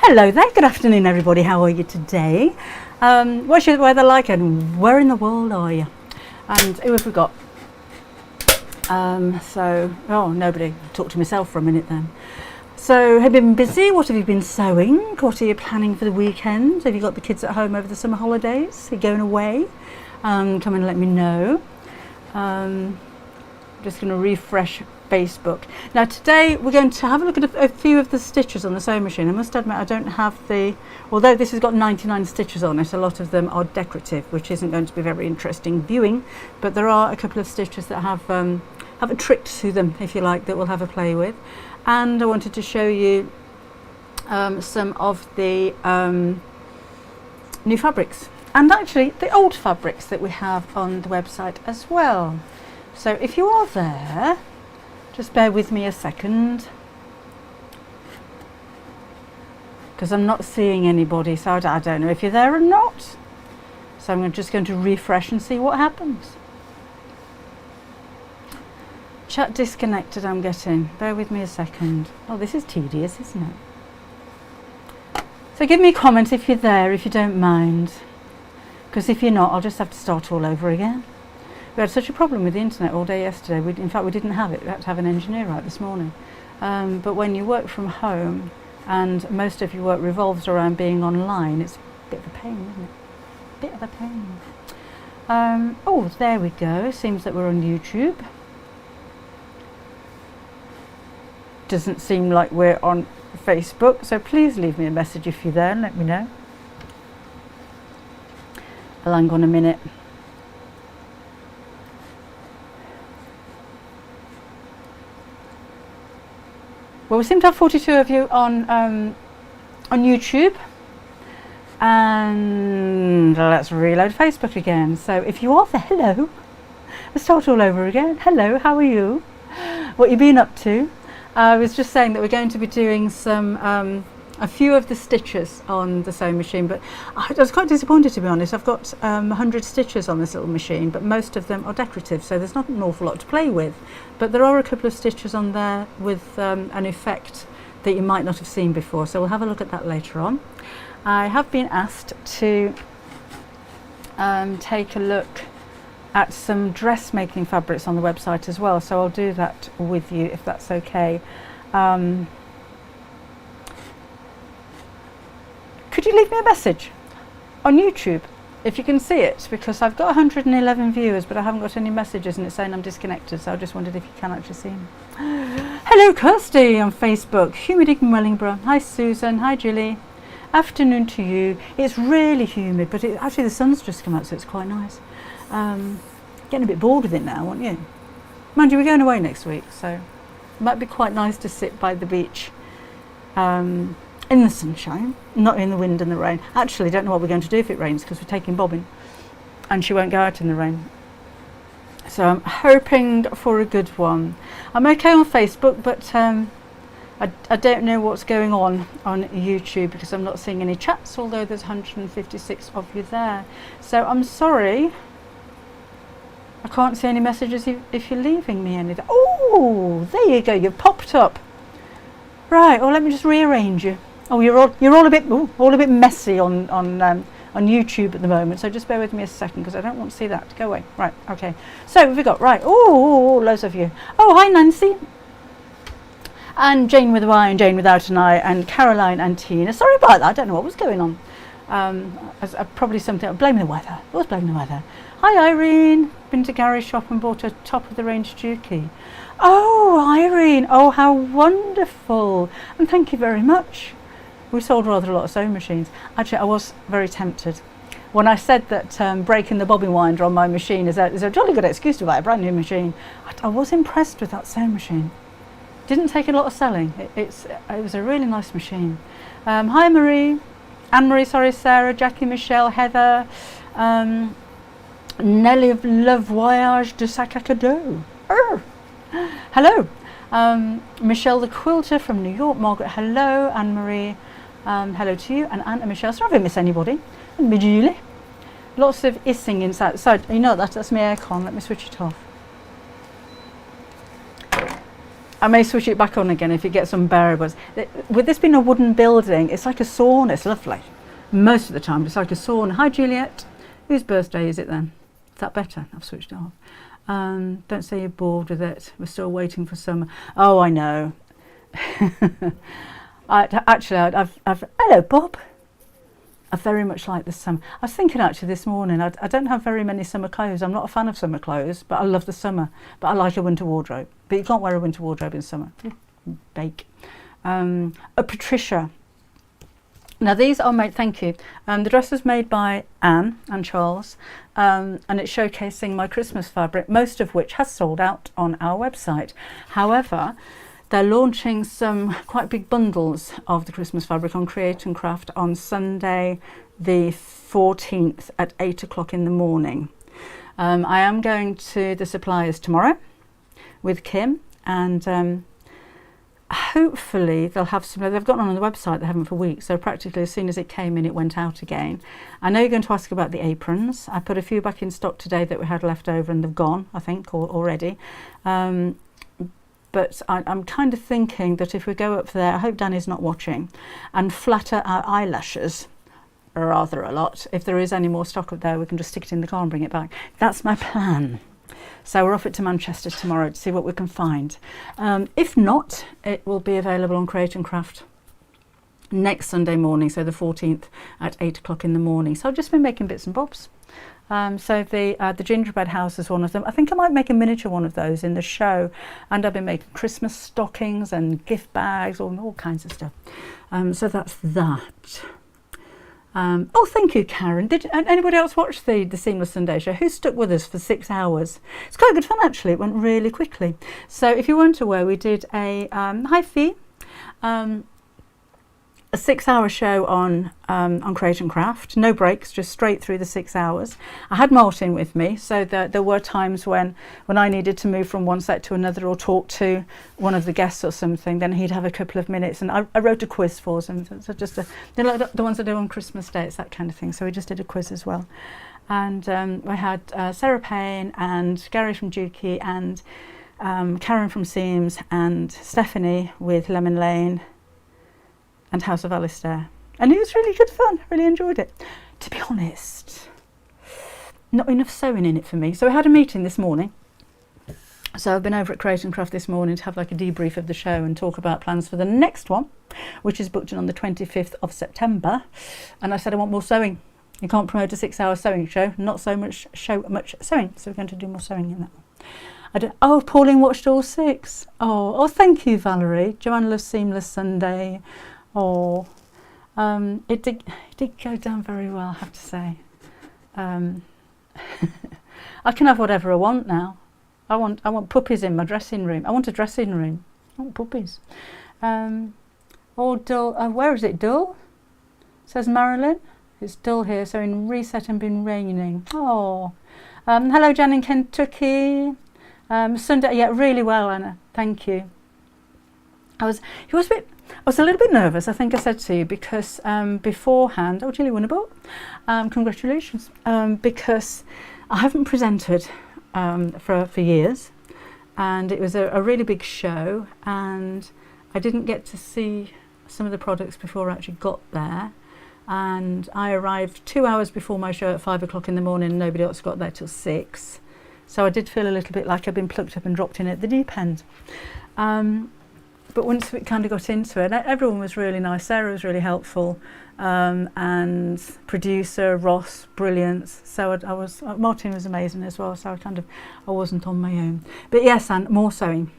Hello there, good afternoon everybody, how are you today? What's your weather like and where in the world are you? And who have we got? Nobody. Talk to myself for a minute then. So, have you been busy? What have you been sewing? What are you planning for the weekend? Have you got the kids at home over the summer holidays? Are you going away? Come and let me know. Just going to refresh Facebook. Now today we're going to have a look at a few of the stitches on the sewing machine. I must admit I don't have although this has got 99 stitches on it, a lot of them are decorative, which isn't going to be very interesting viewing, but there are a couple of stitches that have a trick to them, if you like, that we'll have a play with. And I wanted to show you some of the new fabrics, and actually the old fabrics that we have on the website as well. So if you are there, just bear with me a second, because I'm not seeing anybody, so I don't know if you're there or not. So I'm just going to refresh and see what happens. Chat disconnected I'm getting. Bear with me a second. Oh, this is tedious, isn't it? So give me a comment if you're there, if you don't mind. Because if you're not, I'll just have to start all over again. We had such a problem with the internet all day yesterday. In fact, we didn't have it. We had to have an engineer out this morning. But when you work from home and most of your work revolves around being online, it's a bit of a pain, isn't it? Bit of a pain. Oh, there we go. Seems that we're on YouTube. Doesn't seem like we're on Facebook. So please leave me a message if you're there and let me know. I'll hang on a minute. Well, we seem to have 42 of you on YouTube, and let's reload Facebook again. So if you are there, hello. Let's start all over again. Hello, how are you? What you been up to? I was just saying that we're going to be doing a few of the stitches on the sewing machine, but I was quite disappointed, to be honest. I've got 100 stitches on this little machine, but most of them are decorative, so there's not an awful lot to play with. But there are a couple of stitches on there with an effect that you might not have seen before, so we'll have a look at that later on. I have been asked to take a look at some dressmaking fabrics on the website as well, so I'll do that with you if that's okay. Could you leave me a message on YouTube if you can see it, because I've got 111 viewers but I haven't got any messages and it's saying I'm disconnected, so I just wondered if you can actually see me. Hello Kirsty on Facebook, humid in Wellingborough. Hi Susan, hi Julie. Afternoon to you. It's really humid, but actually the sun's just come out, so it's quite nice. Getting a bit bored with it now, aren't you? Mind you, we're going away next week, so it might be quite nice to sit by the beach in the sunshine, not in the wind and the rain. Actually, don't know what we're going to do if it rains, because we're taking Bobbin and she won't go out in the rain. So I'm hoping for a good one. I'm okay on Facebook, but I don't know what's going on YouTube, because I'm not seeing any chats, although there's 156 of you there. So I'm sorry, I can't see any messages if you're leaving me anything. Oh, there you go, you've popped up. Right, well let me just rearrange you. Oh, you're all a bit messy on YouTube at the moment, so just bear with me a second, because I don't want to see that. Go away. Right, okay. So we've got, right, oh, loads of you. Oh, hi Nancy. And Jane with a Y and Jane without an I, and Caroline and Tina. Sorry about that, I don't know what was going on. Probably something, blaming the weather. I was blaming the weather. Hi Irene. Been to Gary's shop and bought a top of the range Dukey. Oh, Irene, oh how wonderful. And thank you very much. We sold rather a lot of sewing machines. Actually, I was very tempted. When I said that breaking the bobbin winder on my machine is a jolly good excuse to buy a brand new machine, I was impressed with that sewing machine. Didn't take a lot of selling. It was a really nice machine. Hi Marie, Anne-Marie, sorry, Sarah, Jackie, Michelle, Heather, Nelly of Love Voyage de Sac à Cadeau. Hello. Michelle the Quilter from New York. Margaret, hello. Anne-Marie, hello to you. And Anne and Michelle, sorry if I miss anybody. And Julie. Lots of hissing inside. You know that's my aircon. Let me switch it off. I may switch it back on again if it gets unbearable. With this being a wooden building, it's like a sauna. It's lovely. Most of the time, it's like a sauna. Hi, Juliet. Whose birthday is it then? Is that better? I've switched it off. Don't say you're bored with it. We're still waiting for summer. Oh, I know. Hello, Bob. I very much like the summer. I was thinking actually this morning, I don't have very many summer clothes. I'm not a fan of summer clothes, but I love the summer. But I like a winter wardrobe. But you can't wear a winter wardrobe in summer. Bake. Patricia. Now these are made, thank you. The dress was made by Anne and Charles, and it's showcasing my Christmas fabric, most of which has sold out on our website. However, they're launching some quite big bundles of the Christmas fabric on Create and Craft on Sunday the 14th at 8 o'clock in the morning. I am going to the suppliers tomorrow with Kim, and hopefully they'll have some. They've got on the website, they haven't for weeks, so practically as soon as it came in it went out again. I know you're going to ask about the aprons. I put a few back in stock today that we had left over and they've gone, I think, already. But I'm kind of thinking that if we go up there, I hope Danny's not watching, and flatter our eyelashes rather a lot. If there is any more stock up there, we can just stick it in the car and bring it back. That's my plan. So we're off it to Manchester tomorrow to see what we can find. If not, it will be available on Create and Craft next Sunday morning, so the 14th at 8 o'clock in the morning. So I've just been making bits and bobs. So the gingerbread house is one of them. I think I might make a miniature one of those in the show, and I've been making Christmas stockings and gift bags, all kinds of stuff. So that's that. Oh, thank you, Karen. Did anybody else watch the Seamless Sunday show? Who stuck with us for 6 hours? It's quite good fun, actually. It went really quickly. So if you weren't aware, we did a hi Fee, a 6-hour show on Create and Craft, no breaks, just straight through the 6 hours. I had Martin with me, so there were times when I needed to move from one set to another or talk to one of the guests or something, then he'd have a couple of minutes, and I wrote a quiz for them, so just like the ones I do on Christmas Day, it's that kind of thing, so we just did a quiz as well. And I had Sarah Payne and Gary from Dukey and Karen from Seams and Stephanie with Lemon Lane and House of Alistair, and it was really good fun. Really enjoyed it. To be honest, not enough sewing in it for me. So we had a meeting this morning. So I've been over at Create and Craft this morning to have like a debrief of the show and talk about plans for the next one, which is booked in on the 25th of September. And I said I want more sewing. You can't promote a 6-hour sewing show, not so much sewing. So we're going to do more sewing in that one. Oh, Pauline watched all 6. Oh, thank you, Valerie. Joanne loves Seamless Sunday. Oh, it did go down very well, I have to say. I can have whatever I want now. I want puppies in my dressing room. I want a dressing room. I want puppies. Or dull. Where is it? Dull? Says Marilyn. It's dull here. So in Reset and been raining. Oh. Hello, Jan in Kentucky. Sunday. Yeah, really well, Anna. Thank you. I was a little bit nervous, I think I said to you, because beforehand, Julie won a book, congratulations, because I haven't presented for years, and it was a really big show, and I didn't get to see some of the products before I actually got there, and I arrived 2 hours before my show at 5 o'clock in the morning, and nobody else got there till 6, so I did feel a little bit like I'd been plucked up and dropped in at the deep end. But once we kind of got into it, everyone was really nice. Sarah was really helpful, and producer Ross, brilliant. So Martin was amazing as well. So I wasn't on my own. But yes, and more sewing.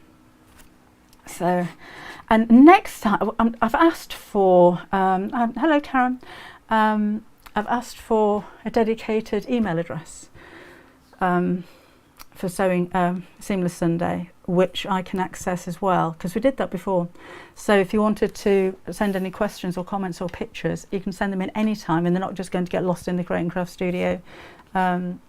So, and next time I've asked for. Hello, Karen. I've asked for a dedicated email address for sewing Seamless Sunday, which I can access as well, because we did that before. So if you wanted to send any questions or comments or pictures, you can send them in any time, and they're not just going to get lost in the Create and Craft studio kind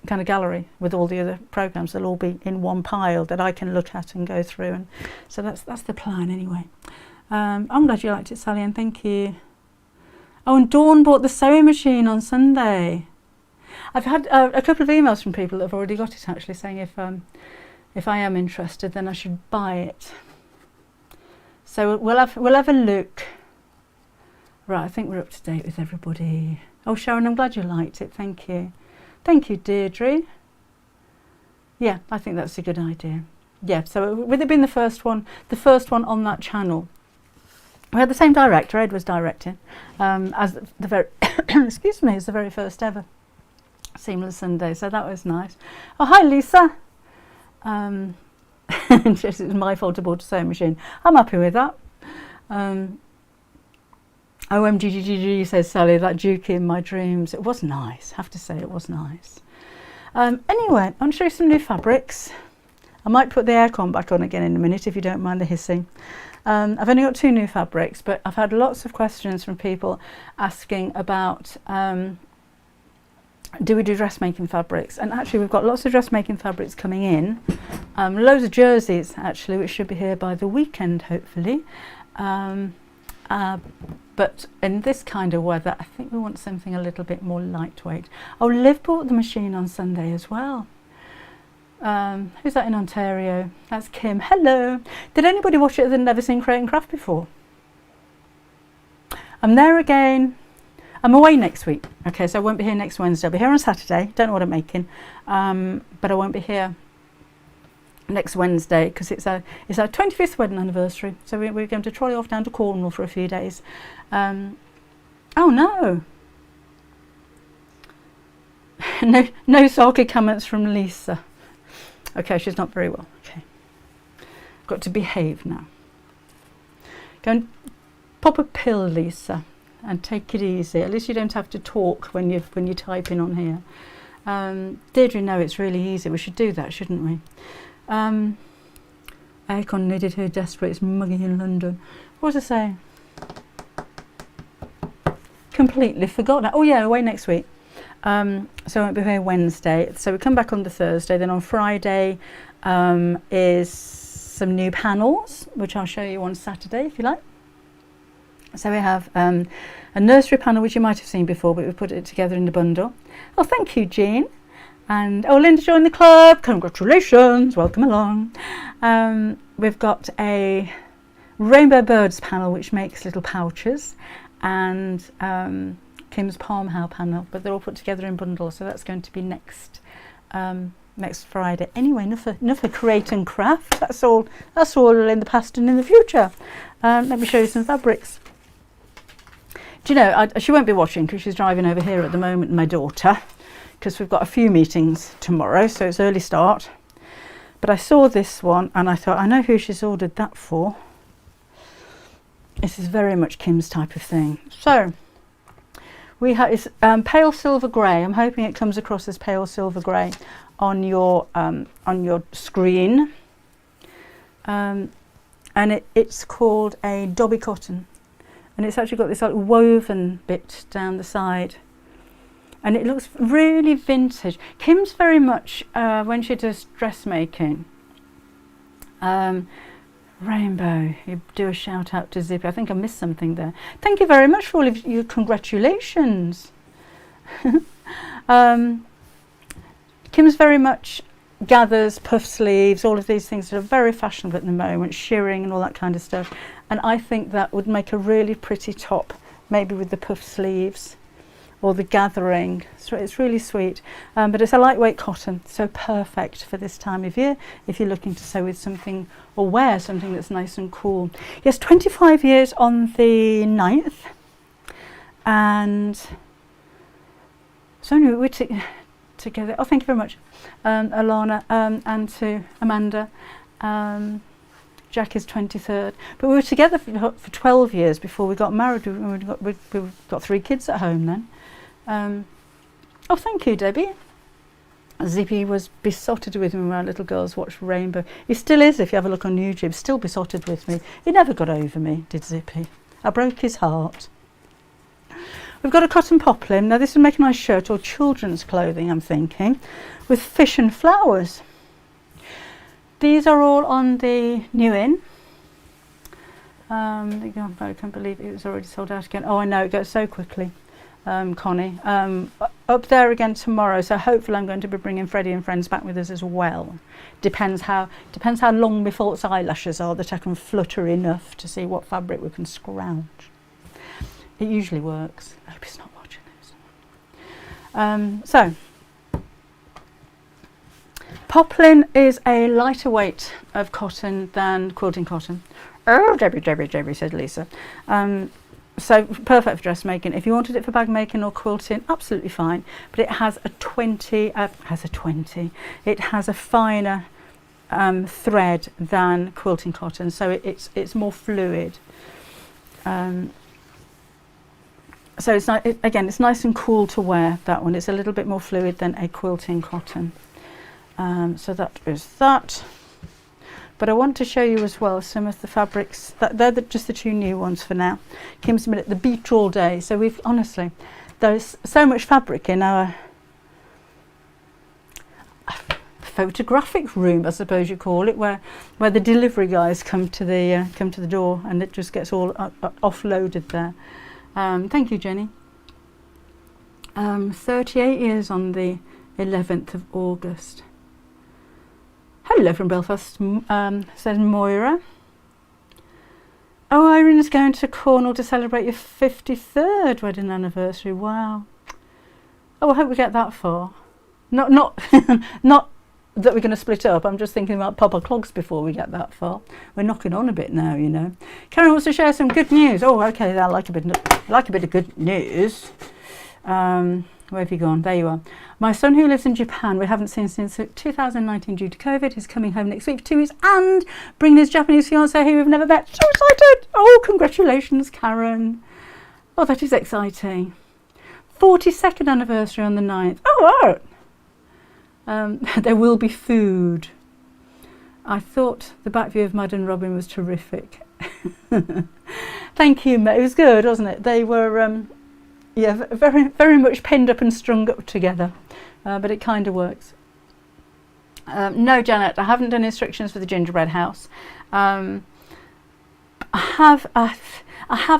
of gallery with all the other programs. They'll all be in one pile that I can look at and go through, and so that's the plan anyway. I'm glad you liked it, Sally, and thank you. Oh, and Dawn bought the sewing machine on Sunday. I've had a couple of emails from people that have already got it, actually, saying if if I am interested, then I should buy it. So we'll have a look. Right, I think we're up to date with everybody. Oh, Sharon, I'm glad you liked it. Thank you. Thank you, Deirdre. Yeah, I think that's a good idea. Yeah, so with it being the first one on that channel, we had the same director. Ed was directing as the very excuse me, it's the very first ever Seamless Sunday, so that was nice. Oh, hi Lisa. It's my fault I bought a sewing machine. I'm happy with that. OMGGG, says Sally, that Dukey in my dreams. It was nice, have to say it was nice. Anyway, I'm going to show you some new fabrics. I might put the aircon back on again in a minute if you don't mind the hissing. I've only got 2 new fabrics, but I've had lots of questions from people asking about do we do dressmaking fabrics, and actually we've got lots of dressmaking fabrics coming in, loads of jerseys actually, which should be here by the weekend hopefully. But in this kind of weather, I think we want something a little bit more lightweight. Oh, Liv bought the machine on Sunday as well. Who's that in Ontario? That's Kim. Hello. Did anybody watch it that had never seen Create and Craft before? I'm there again. I'm away next week. Okay, so I won't be here next Wednesday. I'll be here on Saturday. Don't know what I'm making. But I won't be here next Wednesday because it's our 25th wedding anniversary. So we're going to trolley off down to Cornwall for a few days. Oh no. No sulky comments from Lisa. Okay, she's not very well. Okay, got to behave now. Go and pop a pill, Lisa, and take it easy. At least you don't have to talk when you're typing on here. Deirdre, no, it's really easy. We should do that, shouldn't we? Aircon needed her desperate. It's muggy in London. What was I saying? Completely forgot. Oh yeah, away next week. So I won't be here Wednesday. So we come back on the Thursday. Then on Friday is some new panels, which I'll show you on Saturday if you like. So we have a nursery panel, which you might have seen before, but we put it together in the bundle. Oh, thank you, Jean. And oh, Linda joined the club. Congratulations. Welcome along. We've got a rainbow birds panel, which makes little pouches, and Kim's palm how panel, but they're all put together in bundles, so that's going to be next Friday. Anyway, enough of Create and Craft. That's all in the past and in the future. Let me show you some fabrics. Do you know, she won't be watching because she's driving over here at the moment, my daughter, because we've got a few meetings tomorrow, so it's early start. But I saw this one and I thought, I know who she's ordered that for. This is very much Kim's type of thing. So we have it's pale silver grey. I'm hoping it comes across as pale silver grey on your screen. And it's called a Dobby cotton, and it's actually got this like woven bit down the side, and it looks really vintage. Kim's very much when she does dressmaking. Rainbow, you do a shout out to Zippy. I think I missed something there. Thank you very much for all of your congratulations. Kim's very much gathers, puff sleeves, all of these things that are very fashionable at the moment, shirring and all that kind of stuff. And I think that would make a really pretty top, maybe with the puff sleeves or the gathering. So it's really sweet. But it's a lightweight cotton, so perfect for this time of year if you're looking to sew with something or wear something that's nice and cool. Yes, 25 years on the 9th. And so anyway, we're together. Oh, thank you very much, Alana, and to Amanda. Jack is 23rd. But we were together for 12 years before we got married. We got 3 kids at home then. Oh, thank you, Debbie. Zippy was besotted with me when my little girls watched Rainbow. He still is, if you have a look on YouTube, still besotted with me. He never got over me, did Zippy. I broke his heart. We've got a cotton poplin. Now this would make a nice shirt or children's clothing, I'm thinking, with fish and flowers. These are all on the new in. I can't believe it was already sold out again. Oh, I know, it goes so quickly, Connie. up there again tomorrow, so hopefully I'm going to be bringing Freddie and friends back with us as well. Depends how long my false eyelashes are that I can flutter enough to see what fabric we can scrounge. It usually works. I hope he's not watching this. So poplin is a lighter weight of cotton than quilting cotton. Oh, Debbie, said Lisa. So perfect for dressmaking. If you wanted it for bag making or quilting, absolutely fine. But it has a 20. It has a finer thread than quilting cotton, so it's more fluid. So it's again, it's nice and cool to wear. That one, it's a little bit more fluid than a quilting cotton. So that is that. But I want to show you as well some of the fabrics. They're just the two new ones for now. Kim's been at the beach all day, so we've honestly, there's so much fabric in our photographic room, I suppose you call it, where the delivery guys come to the door, and it just gets all offloaded there. Thank you, Jenny. 38 years on the 11th of August. Hello from Belfast, says Moira. Oh, Irene is going to Cornwall to celebrate your 53rd wedding anniversary. Wow. Oh, I hope we get that far. Not not that we're going to split up. I'm just thinking about Papa Clogs before we get that far. We're knocking on a bit now, you know. Karen wants to share some good news. Oh, okay, I like a bit of good news. Where have you gone? There you are. My son, who lives in Japan, we haven't seen since 2019 due to COVID, is coming home next week for 2 weeks and bringing his Japanese fiancée who we've never met. So excited! Oh, congratulations, Karen. Oh, that is exciting. 42nd anniversary on the 9th. Oh, wow. There will be food. I thought the back view of Mad and Robin was terrific. Thank you, It was good, wasn't it? They were... yeah, very, very much pinned up and strung up together, but it kind of works. No, Janet, I haven't done instructions for the gingerbread house. I have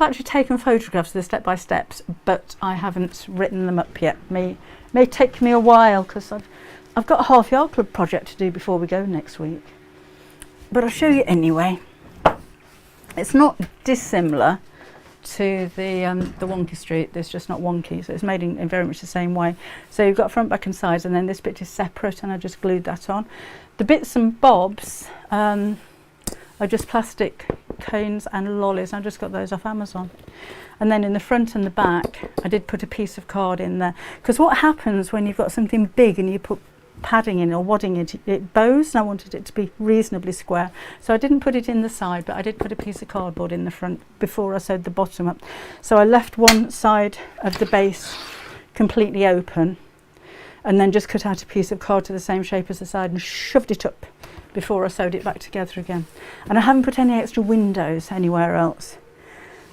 actually taken photographs of the step-by-steps, but I haven't written them up yet. May take me a while because I've got a half yard club project to do before we go next week. But I'll show you anyway. It's not dissimilar to the wonky street. It's just not wonky, so it's made in very much the same way. So you've got front, back and sides, and then this bit is separate, and I just glued that on. The bits and bobs are just plastic cones and lollies. I just got those off Amazon. And then in the front and the back I did put a piece of card in there, because what happens when you've got something big and you put padding in or wadding it bows, and I wanted it to be reasonably square, so I didn't put it in the side, but I did put a piece of cardboard in the front before I sewed the bottom up. So I left one side of the base completely open and then just cut out a piece of card to the same shape as the side and shoved it up before I sewed it back together again. And I haven't put any extra windows anywhere else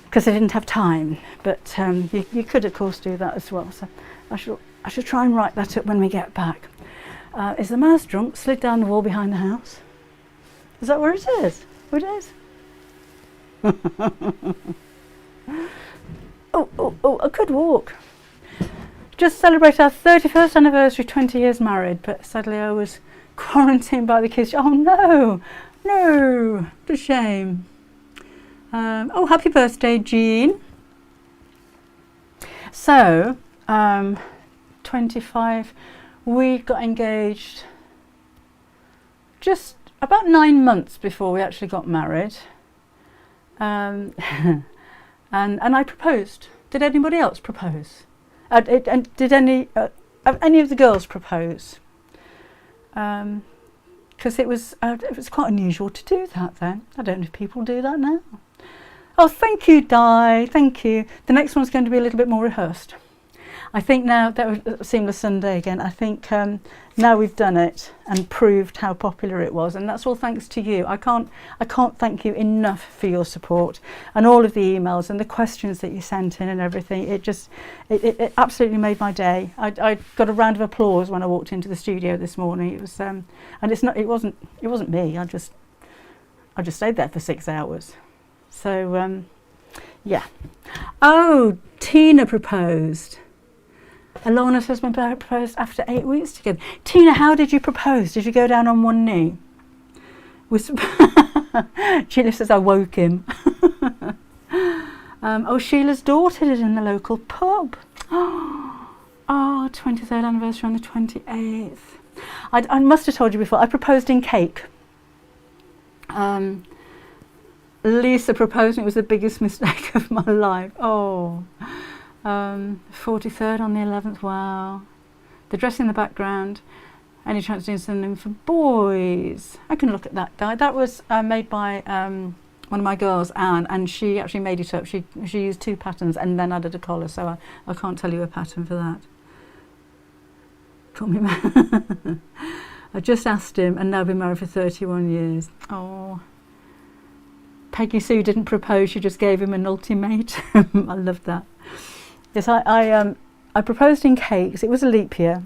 because I didn't have time, but you could of course do that as well, so I should try and write that up when we get back. Is the mouse drunk? Slid down the wall behind the house. Is that where it is? Oh, it is. oh, a good walk. Just celebrated our 31st anniversary, 20 years married, but sadly I was quarantined by the kids. Oh no, what a shame. Oh, happy birthday, Jean. So, 25. We got engaged just about 9 months before we actually got married, and I proposed. Did anybody else propose? And did any of the girls propose? Because it was quite unusual to do that then. I don't know if people do that now. Oh, thank you, Di. Thank you. The next one's going to be a little bit more rehearsed. I think now that was Seamless Sunday again. I think now we've done it and proved how popular it was, and that's all thanks to you. I can't thank you enough for your support and all of the emails and the questions that you sent in and everything. It absolutely made my day. I got a round of applause when I walked into the studio this morning. It was and it wasn't me. I just stayed there for 6 hours. So yeah. Oh, Tina proposed. Alana's husband proposed after 8 weeks together. Tina, how did you propose? Did you go down on one knee? Sheila says, I woke him. Oh, Sheila's daughter did in the local pub. Oh, 23rd anniversary on the 28th. I must have told you before, I proposed in cake. Lisa proposed and it was the biggest mistake of my life. Oh, 43rd on the 11th, wow. The dress in the background. Any chance of doing something for boys? I can look at that guy. That was made by one of my girls, Anne, and she actually made it up. She used 2 patterns and then added a collar, so I can't tell you a pattern for that. Call me man. I just asked him and now been married for 31 years. Oh. Peggy Sue didn't propose, she just gave him an ultimatum. I love that. Yes, I proposed in cakes. It was a leap year,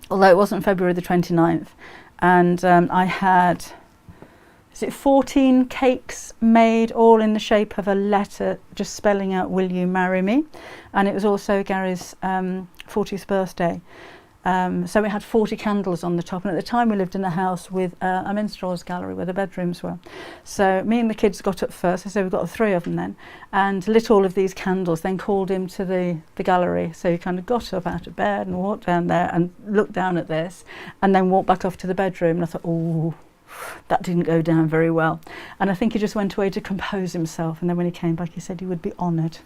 although it wasn't February the 29th. And I had, 14 cakes made, all in the shape of a letter, just spelling out, will you marry me? And it was also Gary's 40th birthday. So we had 40 candles on the top, and at the time we lived in a house with a minstrel's gallery where the bedrooms were. So me and the kids got up first, so we got 3 of them then, and lit all of these candles, then called him to the gallery. So he kind of got up out of bed and walked down there and looked down at this, and then walked back off to the bedroom, and I thought, oh, that didn't go down very well. And I think he just went away to compose himself, and then when he came back he said he would be honoured.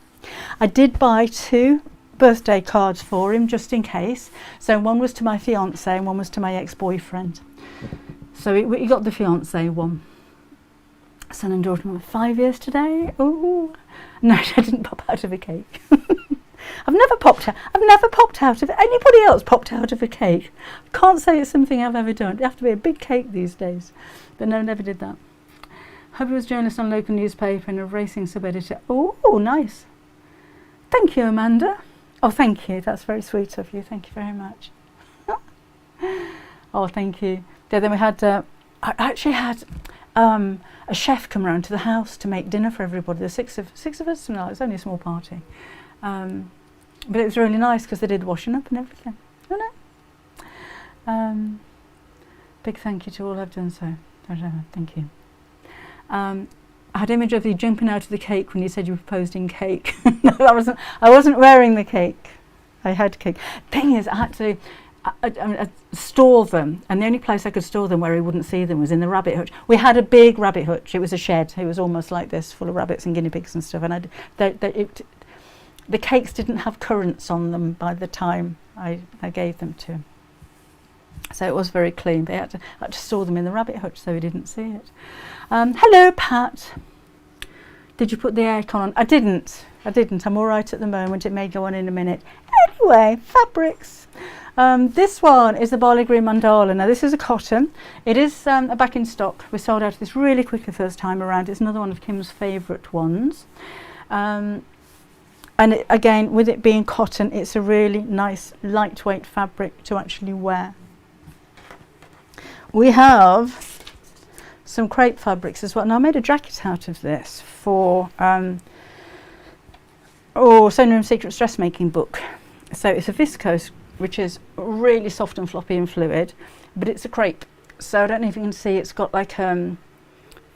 I did buy 2 birthday cards for him just in case. So one was to my fiance and one was to my ex-boyfriend. So he got the fiance one. Son and daughter, 5 years today. Ooh. No, I didn't pop out of a cake. I've never popped out of it. Anybody else popped out of a cake? Can't say it's something I've ever done. It have to be a big cake these days. But no, never did that. Hubby was journalist on local newspaper and a racing sub-editor. Oh, nice. Thank you, Amanda. Oh, thank you. That's very sweet of you. Thank you very much. Oh, thank you. Yeah, then we had, I actually had a chef come round to the house to make dinner for everybody. There's six of us. No, it's only a small party. But it was really nice because they did washing up and everything. I know. Big thank you to all who've done so. Thank you. I had an image of you jumping out of the cake when you said you proposed in cake. No, I wasn't wearing the cake. I had cake. Thing is, I had to I store them, and the only place I could store them where he wouldn't see them was in the rabbit hutch. We had a big rabbit hutch. It was a shed. It was almost like this, full of rabbits and guinea pigs and stuff. And the cakes didn't have currants on them by the time I gave them to him. So it was very clean, but I had to store them in the rabbit hutch so he didn't see it. Hello, Pat. Did you put the aircon on? I didn't. I'm all right at the moment. It may go on in a minute. Anyway, fabrics. This one is the Barley Green Mandala. Now, this is a cotton. It is back in stock. We sold out of this really quick the first time around. It's another one of Kim's favourite ones. And again, with it being cotton, it's a really nice, lightweight fabric to actually wear. We have some crepe fabrics as well. Now I made a jacket out of this for Sewing Room Secrets dressmaking book. So it's a viscose, which is really soft and floppy and fluid, but it's a crepe. So I don't know if you can see, it's got like a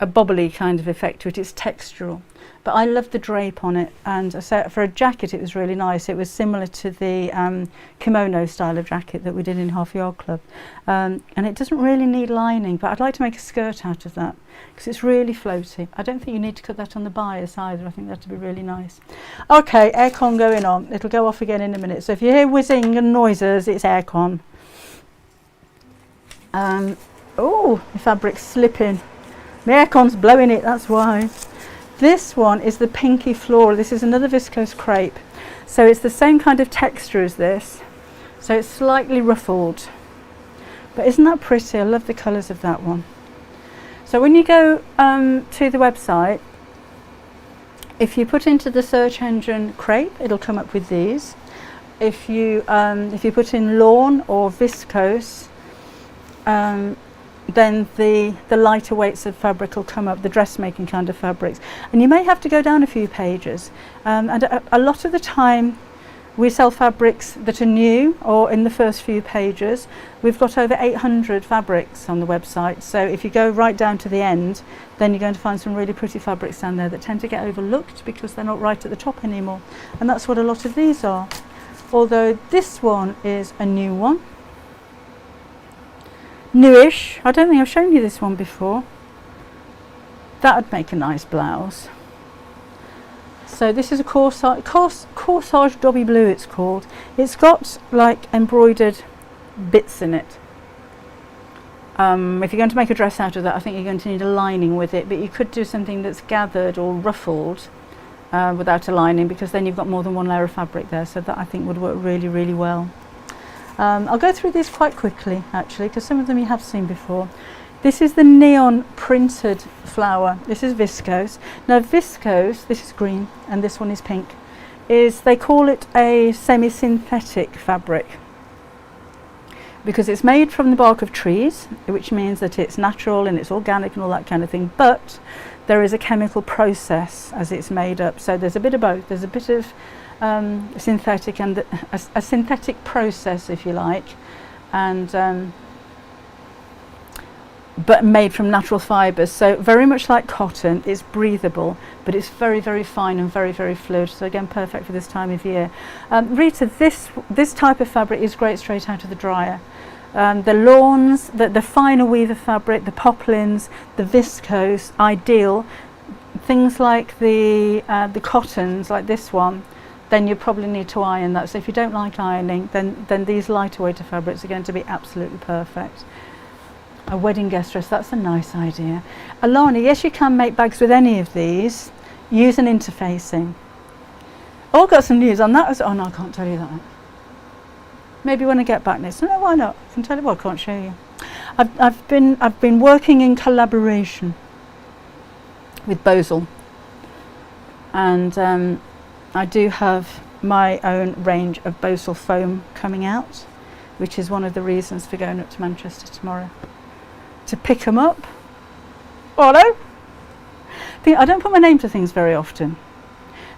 bobbly kind of effect to it. It's textural, but I love the drape on it, and so for a jacket it was really nice. It was similar to the kimono style of jacket that we did in Half Yard Club, and it doesn't really need lining, but I'd like to make a skirt out of that because it's really floaty. I don't think you need to cut that on the bias either. I think that'd be really nice. Okay, aircon going on. It'll go off again in a minute, so if you hear whizzing and noises, it's aircon. Oh, the fabric's slipping. The aircon's blowing it, that's why. This one is the pinky floral. This is another viscose crepe. So it's the same kind of texture as this. So it's slightly ruffled. But isn't that pretty? I love the colours of that one. So when you go to the website, if you put into the search engine crepe, it'll come up with these. If you put in lawn or viscose, then the lighter weights of fabric will come up, the dressmaking kind of fabrics. And you may have to go down a few pages. And a lot of the time, We sell fabrics that are new or in the first few pages. We've got over 800 fabrics on the website, so if you go right down to the end, then you're going to find some really pretty fabrics down there that tend to get overlooked because they're not right at the top anymore, and that's what a lot of these are. Although this one is a new one, newish. I don't think I've shown you this one before. That would make a nice blouse. So this is a corsage Dobby Blue, it's called. It's got like embroidered bits in it. If you're going to make a dress out of that, I think you're going to need a lining with it, but you could do something that's gathered or ruffled without a lining, because then you've got more than one layer of fabric there, so that I think would work really, really well. I'll go through these quite quickly actually, because some of them you have seen before. This is the neon printed flower. This is viscose. Now viscose, this is green and this one is pink, they call it a semi-synthetic fabric because it's made from the bark of trees, which means that it's natural and it's organic and all that kind of thing, but there is a chemical process as it's made up. So there's a bit of both. There's a bit of synthetic and a synthetic process, if you like, and but made from natural fibres, so very much like cotton. It's breathable, but it's very, very fine and very, very fluid, so again perfect for this time of year. Rita, this type of fabric is great straight out of the dryer. The lawns, the finer weaver fabric, the poplins, the viscose, ideal. Things like the cottons, like this one, then you probably need to iron that. So if you don't like ironing, then these lighter weight fabrics are going to be absolutely perfect. A wedding guest dress, that's a nice idea. Alana, yes, you can make bags with any of these. Use an interfacing. Oh, I've got some news on that. Oh no, I can't tell you that. Maybe when I get back next. No, why not? I can tell you what, I can't show you. I've been working in collaboration with Bosel, and I do have my own range of Bosel foam coming out, which is one of the reasons for going up to Manchester tomorrow to pick them up. Hello? I don't put my name to things very often.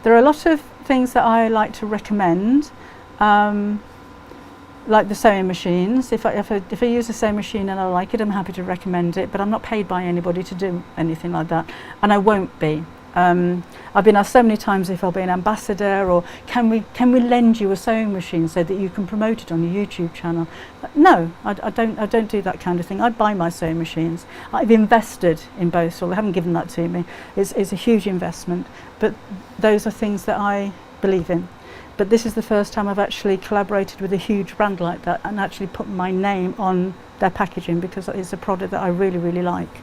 There are a lot of things that I like to recommend, like the sewing machines. If I use a sewing machine and I like it, I'm happy to recommend it, but I'm not paid by anybody to do anything like that, and I won't be. I've been asked so many times if I'll be an ambassador, or can we lend you a sewing machine so that you can promote it on your YouTube channel. No, I don't do that kind of thing. I buy my sewing machines. I've invested in both, so they haven't given that to me. It's a huge investment, but those are things that I believe in. But this is the first time I've actually collaborated with a huge brand like that and actually put my name on their packaging, because it's a product that I really, really like.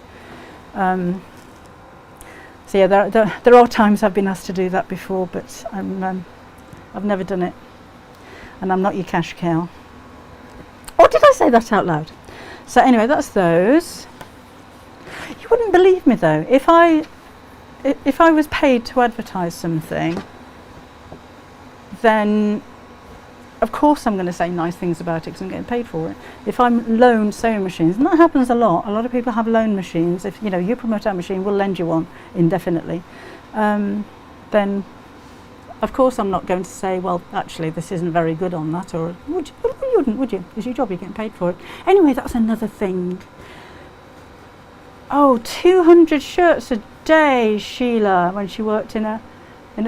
So yeah, there are times I've been asked to do that before, but I've never done it, and I'm not your cash cow. Or did I say that out loud? So anyway, that's those. You wouldn't believe me though, if I was paid to advertise something, then of course I'm going to say nice things about it because I'm getting paid for it. If I'm loaned sewing machines, and that happens a lot of people have loan machines. If you promote our machine, we'll lend you one indefinitely. Then of course I'm not going to say, well, actually this isn't very good on that, or would you? Well, you wouldn't, would you? It's your job, you're getting paid for it. Anyway, that's another thing. Oh, 200 shirts a day, Sheila, when she worked in a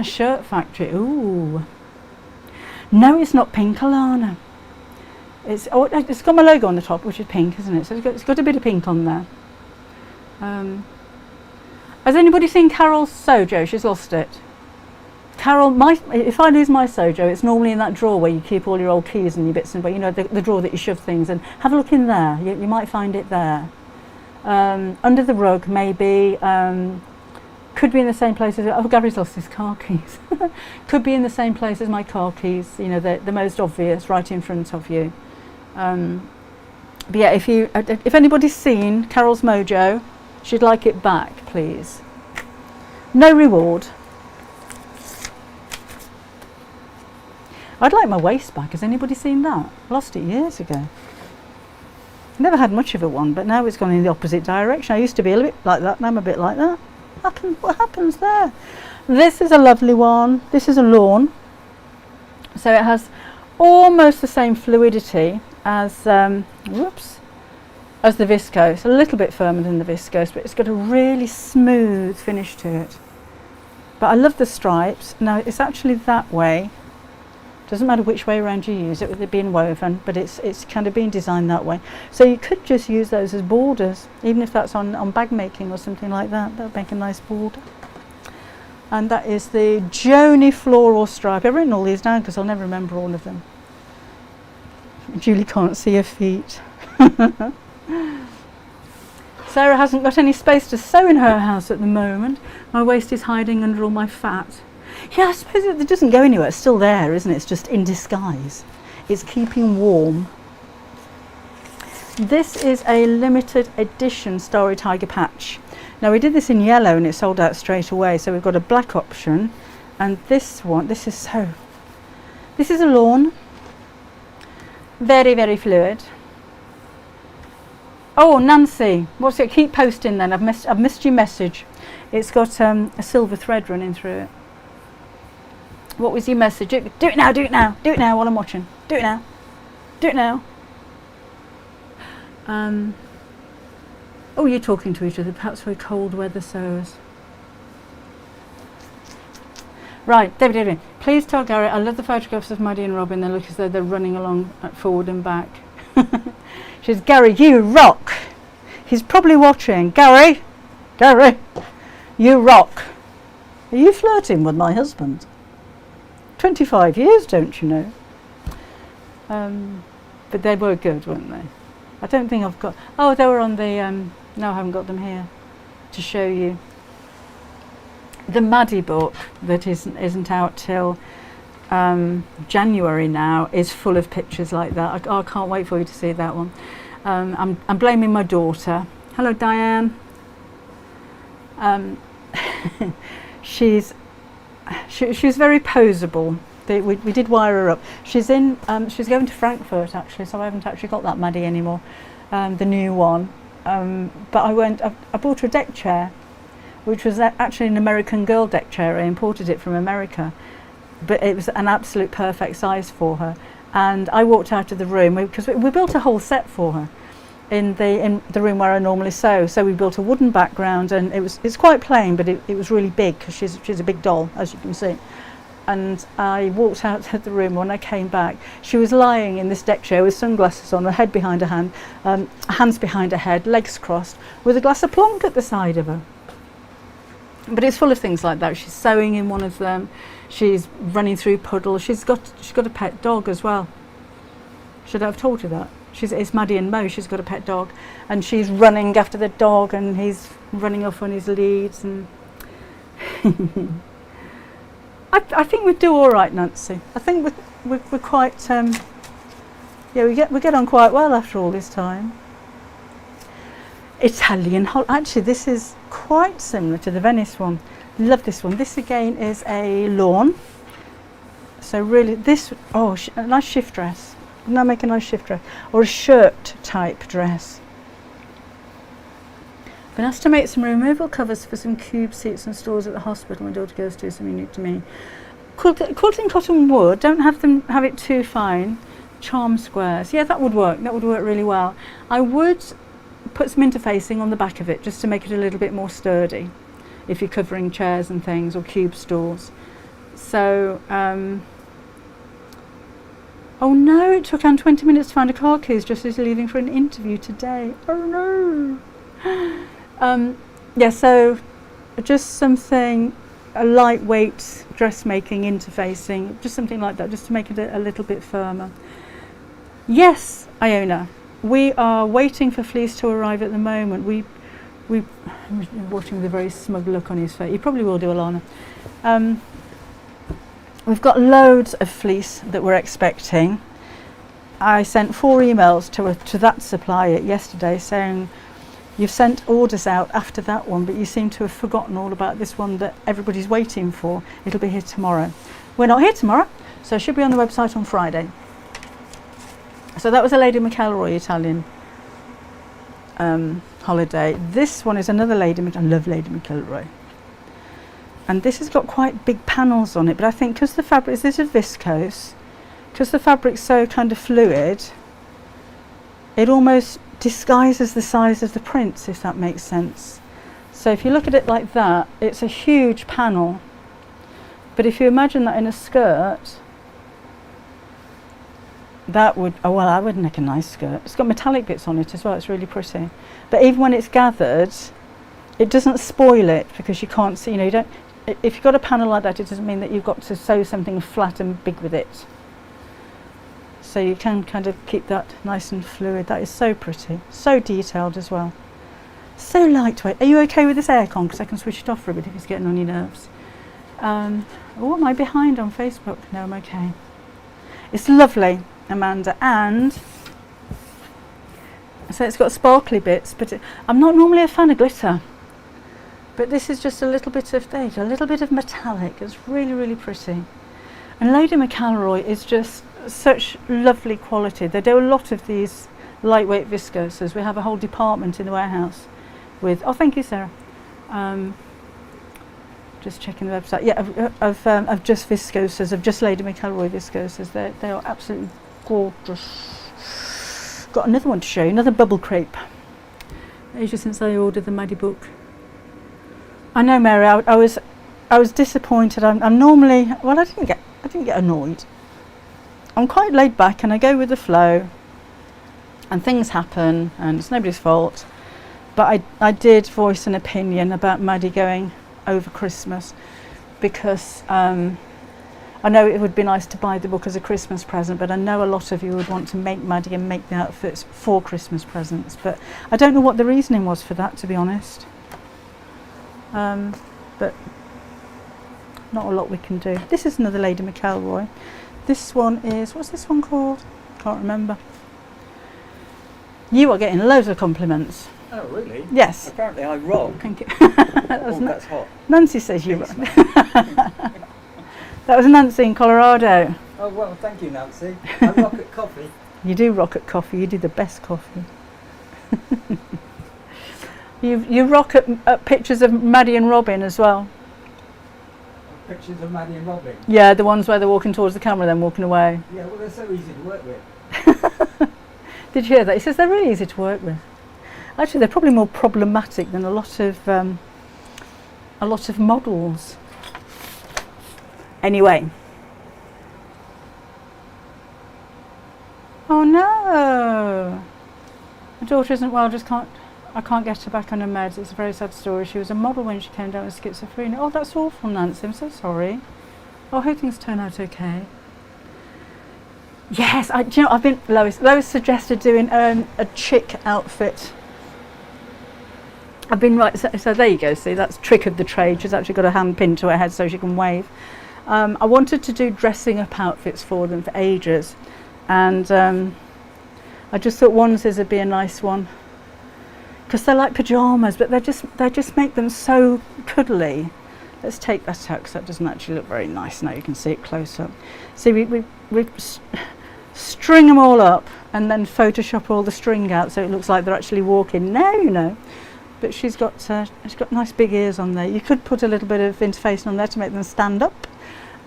shirt factory. Ooh. No, it's not pink, Alana. It's got my logo on the top, which is pink, isn't it? So it's got a bit of pink on there. Has anybody seen Carol's Sojo? She's lost it. Carol, if I lose my Sojo, it's normally in that drawer where you keep all your old keys and your bits and the drawer that you shove things in. Have a look in there. You might find it there. Under the rug, maybe. Could be in the same place as, oh, Gary's lost his car keys. Could be in the same place as my car keys, the most obvious, right in front of you. But yeah, if anybody's seen Carol's Mojo, she'd like it back, please. No reward. I'd like my waist back. Has anybody seen that? I lost it years ago. Never had much of a one, but now it's gone in the opposite direction. I used to be a little bit like that, now I'm a bit like that. What happens there? This is a lovely one. This is a lawn. So it has almost the same fluidity as as the viscose, a little bit firmer than the viscose, but it's got a really smooth finish to it. But I love the stripes. Now it's actually that way. Doesn't matter which way around you use it with it being woven, but it's kind of been designed that way. So you could just use those as borders, even if that's on bag making or something like that. That would make a nice border. And that is the Joni floral stripe. I've written all these down because I'll never remember all of them. Julie can't see her feet. Sarah hasn't got any space to sew in her house at the moment. My waist is hiding under all my fat. Yeah, I suppose it doesn't go anywhere. It's still there, isn't it? It's just in disguise. It's keeping warm. This is a limited edition Starry Tiger patch. Now we did this in yellow and it sold out straight away, so we've got a black option. And this one, this is a lawn. Very, very fluid. Oh, Nancy, what's it? Keep posting then. I've missed your message. It's got a silver thread running through it. What was your message? Do it now, do it now, do it now while I'm watching. Do it now. Do it now. Oh, you're talking to each other. Perhaps we're cold weather sewers. Right, David, please tell Gary I love the photographs of Maddie and Robin. They look as though they're running along forward and back. She says, Gary, you rock. He's probably watching. Gary, you rock. Are you flirting with my husband? 25 years, don't you know? But they were good, weren't they? I don't think I've got... Oh, they were on the... no, I haven't got them here to show you. The Maddie book that isn't out till January now is full of pictures like that. I can't wait for you to see that one. I'm blaming my daughter. Hello, Diane. She's very poseable. We did wire her up. She's going to Frankfurt actually, so I haven't actually got that Maddie anymore, the new one. But I bought her a deck chair, which was actually an American Girl deck chair. I imported it from America, but it was an absolute perfect size for her. And I walked out of the room because we built a whole set for her in the room where I normally sew. So we built a wooden background, and it's quite plain, but it was really big because she's a big doll, as you can see. And I walked out of the room. When I came back, she was lying in this deck chair with sunglasses on, her head behind her hand, hands behind her head, legs crossed, with a glass of plonk at the side of her. But it's full of things like that. She's sewing in one of them. She's running through puddles. She's got a pet dog as well. Should I have told you that? It's Maddie and Mo. She's got a pet dog, and she's running after the dog, and he's running off on his leads. And I think we do all right, Nancy. I think we're quite yeah, we get on quite well after all this time. Italian actually, this is quite similar to the Venice one. Love this one. This again is a lawn. So really, this a nice shift dress. Wouldn't that make a nice shift dress or a shirt type dress? Been asked to make some removal covers for some cube seats and stools at the hospital my daughter goes to, something new to me. Quilting cotton wool, don't have it too fine. Charm squares, yeah, that would work really well. I would put some interfacing on the back of it just to make it a little bit more sturdy if you're covering chairs and things or cube stools. So oh no, it took Anne 20 minutes to find a car keys just as leaving for an interview today. Oh no. Yeah, so just something, a lightweight dressmaking interfacing, just something like that, just to make it a little bit firmer. Yes, Iona, we are waiting for fleece to arrive at the moment. I'm watching with a very smug look on his face. He probably will do, Alana. We've got loads of fleece that we're expecting. I sent 4 emails to that supplier yesterday saying, you've sent orders out after that one, but you seem to have forgotten all about this one that everybody's waiting for. It'll be here tomorrow. We're not here tomorrow, so it should be on the website on Friday. So that was a Lady McElroy Italian holiday. This one is another Lady I love Lady McElroy. And this has got quite big panels on it, but I think because the fabric, this is viscose, because the fabric's so kind of fluid, it almost disguises the size of the prints, if that makes sense. So if you look at it like that, it's a huge panel. But if you imagine that in a skirt, that would, oh well, I would make a nice skirt. It's got metallic bits on it as well, it's really pretty. But even when it's gathered, it doesn't spoil it, because you can't see, you know, you don't, if you've got a panel like that, it doesn't mean that you've got to sew something flat and big with it. So you can kind of keep that nice and fluid. That is so pretty, so detailed as well. So lightweight. Are you okay with this aircon? Because I can switch it off for a bit if it's getting on your nerves. Oh, am I behind on Facebook? No, I'm okay. It's lovely, Amanda, and so it's got sparkly bits, but I'm not normally a fan of glitter. But this is just a little bit of, there you go, a little bit of metallic. It's really, really pretty. And Lady McElroy is just such lovely quality. They do a lot of these lightweight viscoses. We have a whole department in the warehouse with, oh thank you Sarah, just checking the website, yeah, of just viscoses, of just Lady McElroy viscoses. They are absolutely gorgeous. Got another one to show you, another bubble crepe. Ages since I ordered the Maddie book. I know, Mary, I was disappointed. I'm normally, well, I didn't get annoyed. I'm quite laid back and I go with the flow, and things happen and it's nobody's fault. But I did voice an opinion about Maddie going over Christmas, because I know it would be nice to buy the book as a Christmas present, but I know a lot of you would want to make Maddie and make the outfits for Christmas presents. But I don't know what the reasoning was for that, to be honest. But not a lot we can do. This is another Lady McElroy. This one is, what's this one called? Can't remember. You are getting loads of compliments. Oh, really? Yes. Apparently I rock. Thank you. That's hot. Nancy says you rock. That was Nancy in Colorado. Oh, well, thank you, Nancy. I rock at coffee. You do rock at coffee. You do the best coffee. You rock at pictures of Maddie and Robin as well. Pictures of Maddie and Robin? Yeah, the ones where they're walking towards the camera then walking away. Yeah, well, they're so easy to work with. Did you hear that? He says they're really easy to work with. Actually, they're probably more problematic than a lot of models. Anyway. Oh no! My daughter isn't well, I can't get her back on her meds. It's a very sad story. She was a model when she came down with schizophrenia. Oh, that's awful, Nancy. I'm so sorry. Oh, I hope things turn out okay. Yes, do you know, I've been, Lois suggested doing a chick outfit. I've been right, so there you go, see, that's trick of the trade. She's actually got a hand pinned to her head so she can wave. I wanted to do dressing up outfits for them for ages, and I just thought onesies would be a nice one, because they're like pyjamas, but they just make them so cuddly. Let's take that out, because that doesn't actually look very nice now. You can see it close up. See, we string them all up and then Photoshop all the string out so it looks like they're actually walking. Now you know. But she's got nice big ears on there. You could put a little bit of interfacing on there to make them stand up,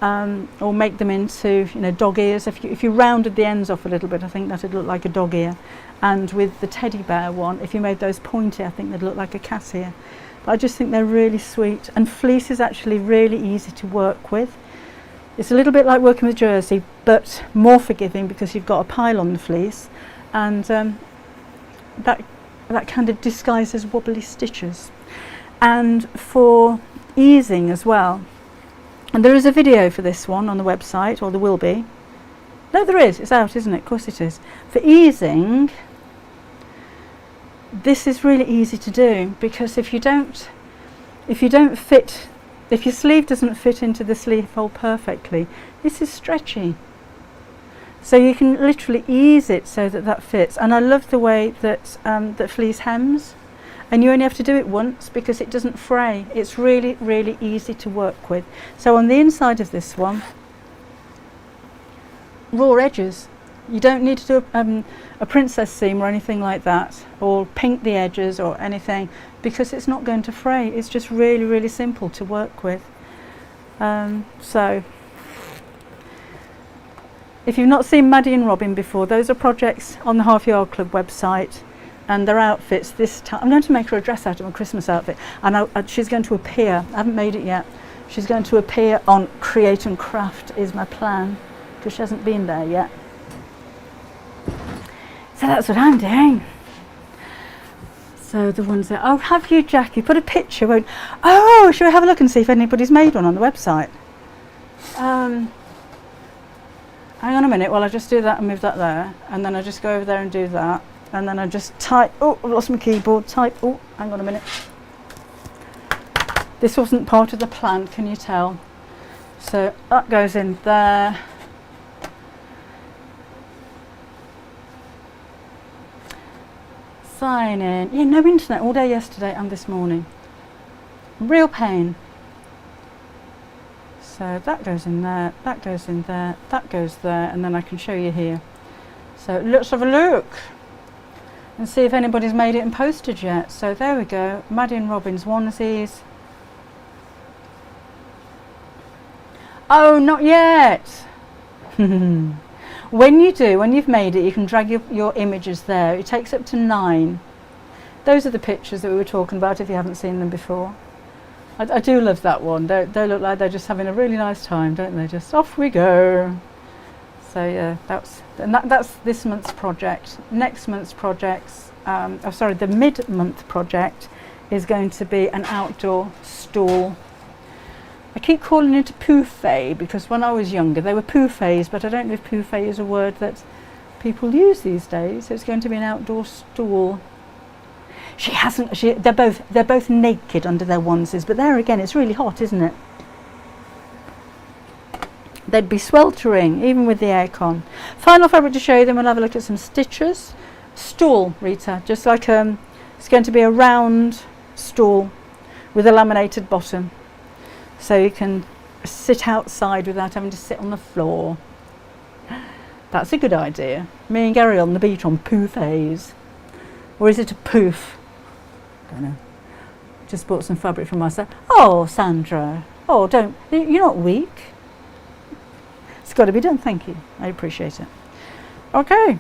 or make them into, you know, dog ears. If you rounded the ends off a little bit, I think that'd look like a dog ear. And with the teddy bear one, if you made those pointy, I think they'd look like a cat ear. But I just think they're really sweet. And fleece is actually really easy to work with. It's a little bit like working with jersey, but more forgiving because you've got a pile on the fleece, and that kind of disguises wobbly stitches. And for easing as well, and there is a video for this one on the website, or there will be. No, there is. It's out, isn't it? Of course it is. For easing, this is really easy to do, because if your sleeve doesn't fit into the sleeve hole perfectly, this is stretchy. So you can literally ease it so that fits. And I love the way that that fleece hems, and you only have to do it once because it doesn't fray. It's really, really easy to work with. So on the inside of this one, raw edges. You don't need to do a princess seam or anything like that, or pink the edges or anything, because it's not going to fray. It's just really, really simple to work with. So if you've not seen Maddie and Robin before, those are projects on the Half Yard Club website, and their outfits this time. I'm going to make her a dress out of a Christmas outfit, and she's going to appear. I haven't made it yet. She's going to appear on Create and Craft is my plan, because she hasn't been there yet. So that's what I'm doing. So the ones that, oh, have you, Jackie? Put a picture, won't? Oh, shall we have a look and see if anybody's made one on the website? Hang on a minute while I just do that and move that there, and then I just go over there and do that, and then I just type. Oh, I've lost my keyboard. Type. Oh, hang on a minute. This wasn't part of the plan, can you tell? So that goes in there. Sign in. Yeah, no internet all day yesterday and this morning. Real pain. So that goes in there, that goes in there, that goes there, and then I can show you here. So let's have a look and see if anybody's made it and posted yet. So there we go, Maddie and Robin's onesies. Oh, not yet. When you've made it, you can drag your images there. It takes up to 9. Those are the pictures that we were talking about if you haven't seen them before. I do love that one. They look like they're just having a really nice time, don't they? Just off we go. So yeah, that's this month's project. Next month's projects, the mid-month project is going to be an outdoor stall. I keep calling it a poufet because when I was younger they were poufets, but I don't know if poufet is a word that people use these days. So it's going to be an outdoor stall. They're both naked under their onesies, but there again it's really hot, isn't it? They'd be sweltering even with the aircon. Final fabric to show you, then we'll have a look at some stitches. Stool, Rita, just like it's going to be a round stool with a laminated bottom, so you can sit outside without having to sit on the floor. That's a good idea. Me and Gary on the beach on poufets. Or is it a poof? I don't know. Just bought some fabric from myself. Oh, Sandra. Oh, you're not weak. It's got to be done, thank you. I appreciate it. Okay.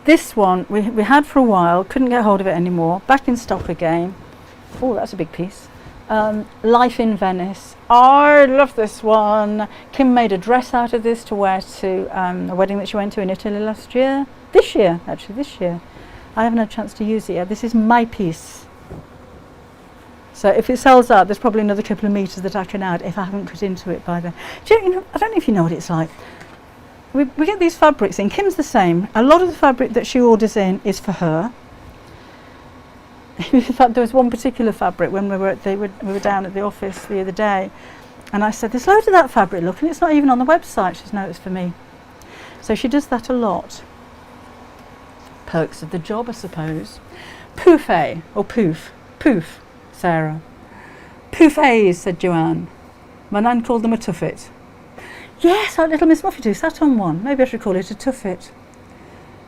This one we had for a while, couldn't get hold of it anymore. Back in stock again. Oh, that's a big piece. Life in Venice. I love this one. Kim made a dress out of this to wear to a wedding that she went to in Italy last year. This year. I haven't had a chance to use it yet. This is my piece. So if it sells out, there's probably another couple of meters that I can add if I haven't cut into it by then. I don't know if you know what it's like. We get these fabrics in. Kim's the same. A lot of the fabric that she orders in is for her. In fact, there was one particular fabric when we were down at the office the other day, and I said, "There's loads of that fabric. Look, and it's not even on the website." She says, "No, it's for me." So she does that a lot. Perks of the job, I suppose. Poufet or poof, Sarah. Poufets, said Joanne. My nan called them a tuffet. Yes, our little Miss Muffety sat on one. Maybe I should call it a tuffet.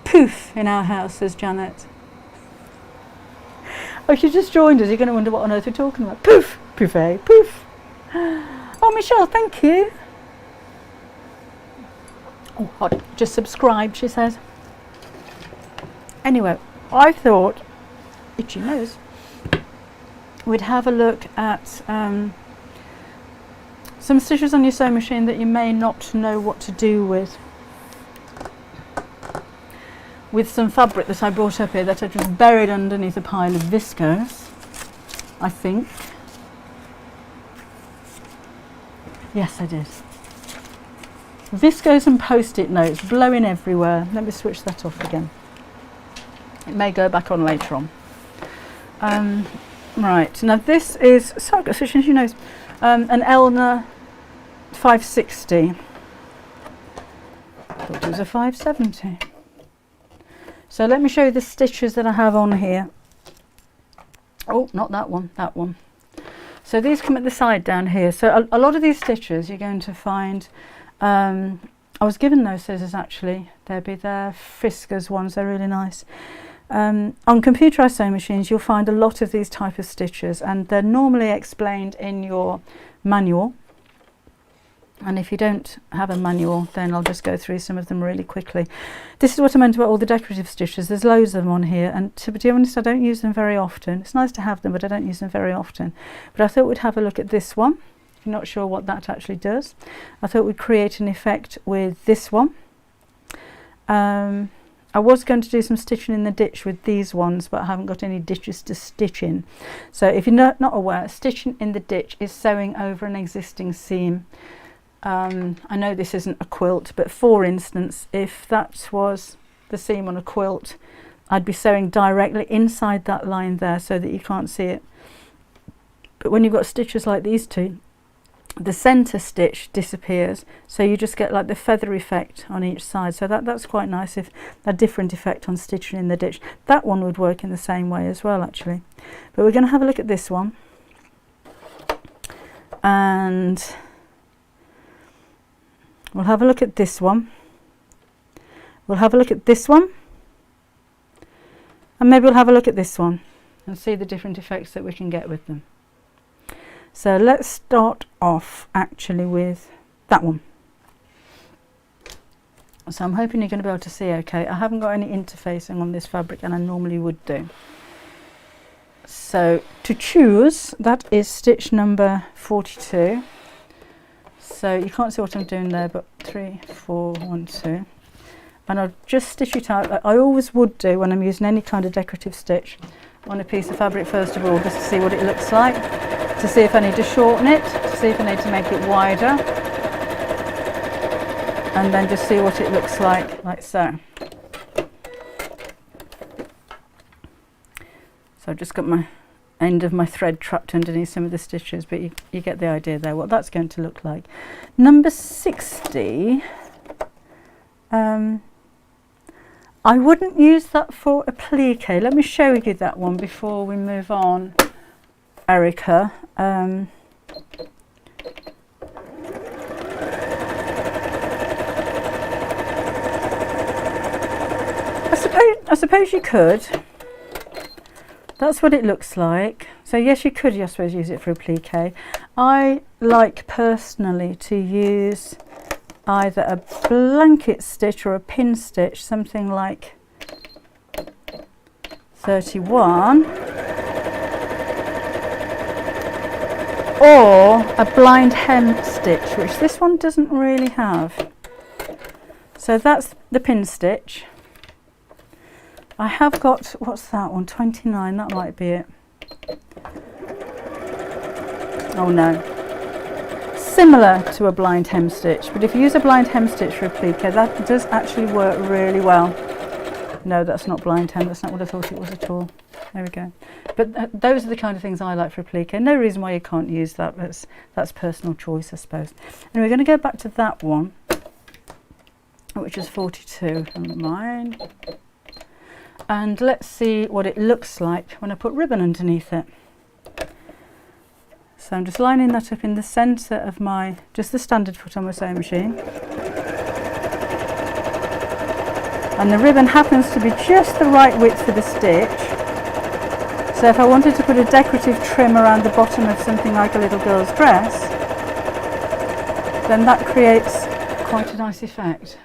Poof in our house, says Janet. Oh, she just joined us. You're going to wonder what on earth we're talking about. Poof, poufet, poof. Oh, Michelle, thank you. Oh, hot. Just subscribe, she says. Anyway, I thought, itchy nose, we'd have a look at some stitches on your sewing machine that you may not know what to do with some fabric that I brought up here that I just buried underneath a pile of viscose, I think. Yes, I did. Viscose and post-it notes blowing everywhere. Let me switch that off again. It may go back on later on. Right, now this is, so I've got such an nose, an Elna 560. I thought it was a 570. So let me show you the stitches that I have on here. Oh, not that one, that one. So these come at the side down here. So a lot of these stitches you're going to find, I was given those scissors actually. They'll be their Fiskars ones, they're really nice. On computerized sewing machines you'll find a lot of these type of stitches, and they're normally explained in your manual. And if you don't have a manual, then I'll just go through some of them really quickly. This is what I meant about all the decorative stitches. There's loads of them on here, and to be honest, I don't use them very often. It's nice to have them, but I don't use them very often. But I thought we'd have a look at this one. If you're not sure what that actually does, I thought we'd create an effect with this one. I was going to do some stitching in the ditch with these ones, but I haven't got any ditches to stitch in. So if you're not aware, stitching in the ditch is sewing over an existing seam. I know this isn't a quilt, but for instance, if that was the seam on a quilt, I'd be sewing directly inside that line there so that you can't see it. But when you've got stitches like these two, the centre stitch disappears, so you just get like the feather effect on each side. So that's quite nice, if a different effect on stitching in the ditch. That one would work in the same way as well, actually. But we're going to have a look at this one, and we'll have a look at this one. We'll have a look at this one, and maybe we'll have a look at this one and see the different effects that we can get with them. So let's start off actually with that one. So I'm hoping you're going to be able to see okay. I haven't got any interfacing on this fabric, and I normally would do. So to choose, that is stitch number 42. So you can't see what I'm doing there, but 3, 4, 1, 2. And I'll just stitch it out like I always would do when I'm using any kind of decorative stitch on a piece of fabric first of all, just to see what it looks like, to see if I need to shorten it, to see if I need to make it wider, and then just see what it looks like so. So I've just got my end of my thread trapped underneath some of the stitches, but you get the idea there, what that's going to look like. Number 60, I wouldn't use that for a plique. Let me show you that one before we move on, Erica. I suppose you could. That's what it looks like. So yes, you could, I suppose, use it for a plique. I like personally to use either a blanket stitch or a pin stitch, something like 31, or a blind hem stitch, which this one doesn't really have. So that's the pin stitch. I have got, what's that one, 29, that might be it. Oh no. Similar to a blind hem stitch, but if you use a blind hem stitch for a plique, that does actually work really well. No, that's not blind hem, that's not what I thought it was at all. There we go. But those are the kind of things I like for a plique. No reason why you can't use that, that's personal choice, I suppose. And we're going to go back to that one, which is 42 on mine. And let's see what it looks like when I put ribbon underneath it. So I'm just lining that up in the centre of just the standard foot on my sewing machine. And the ribbon happens to be just the right width for the stitch. So if I wanted to put a decorative trim around the bottom of something like a little girl's dress, then that creates quite a nice effect.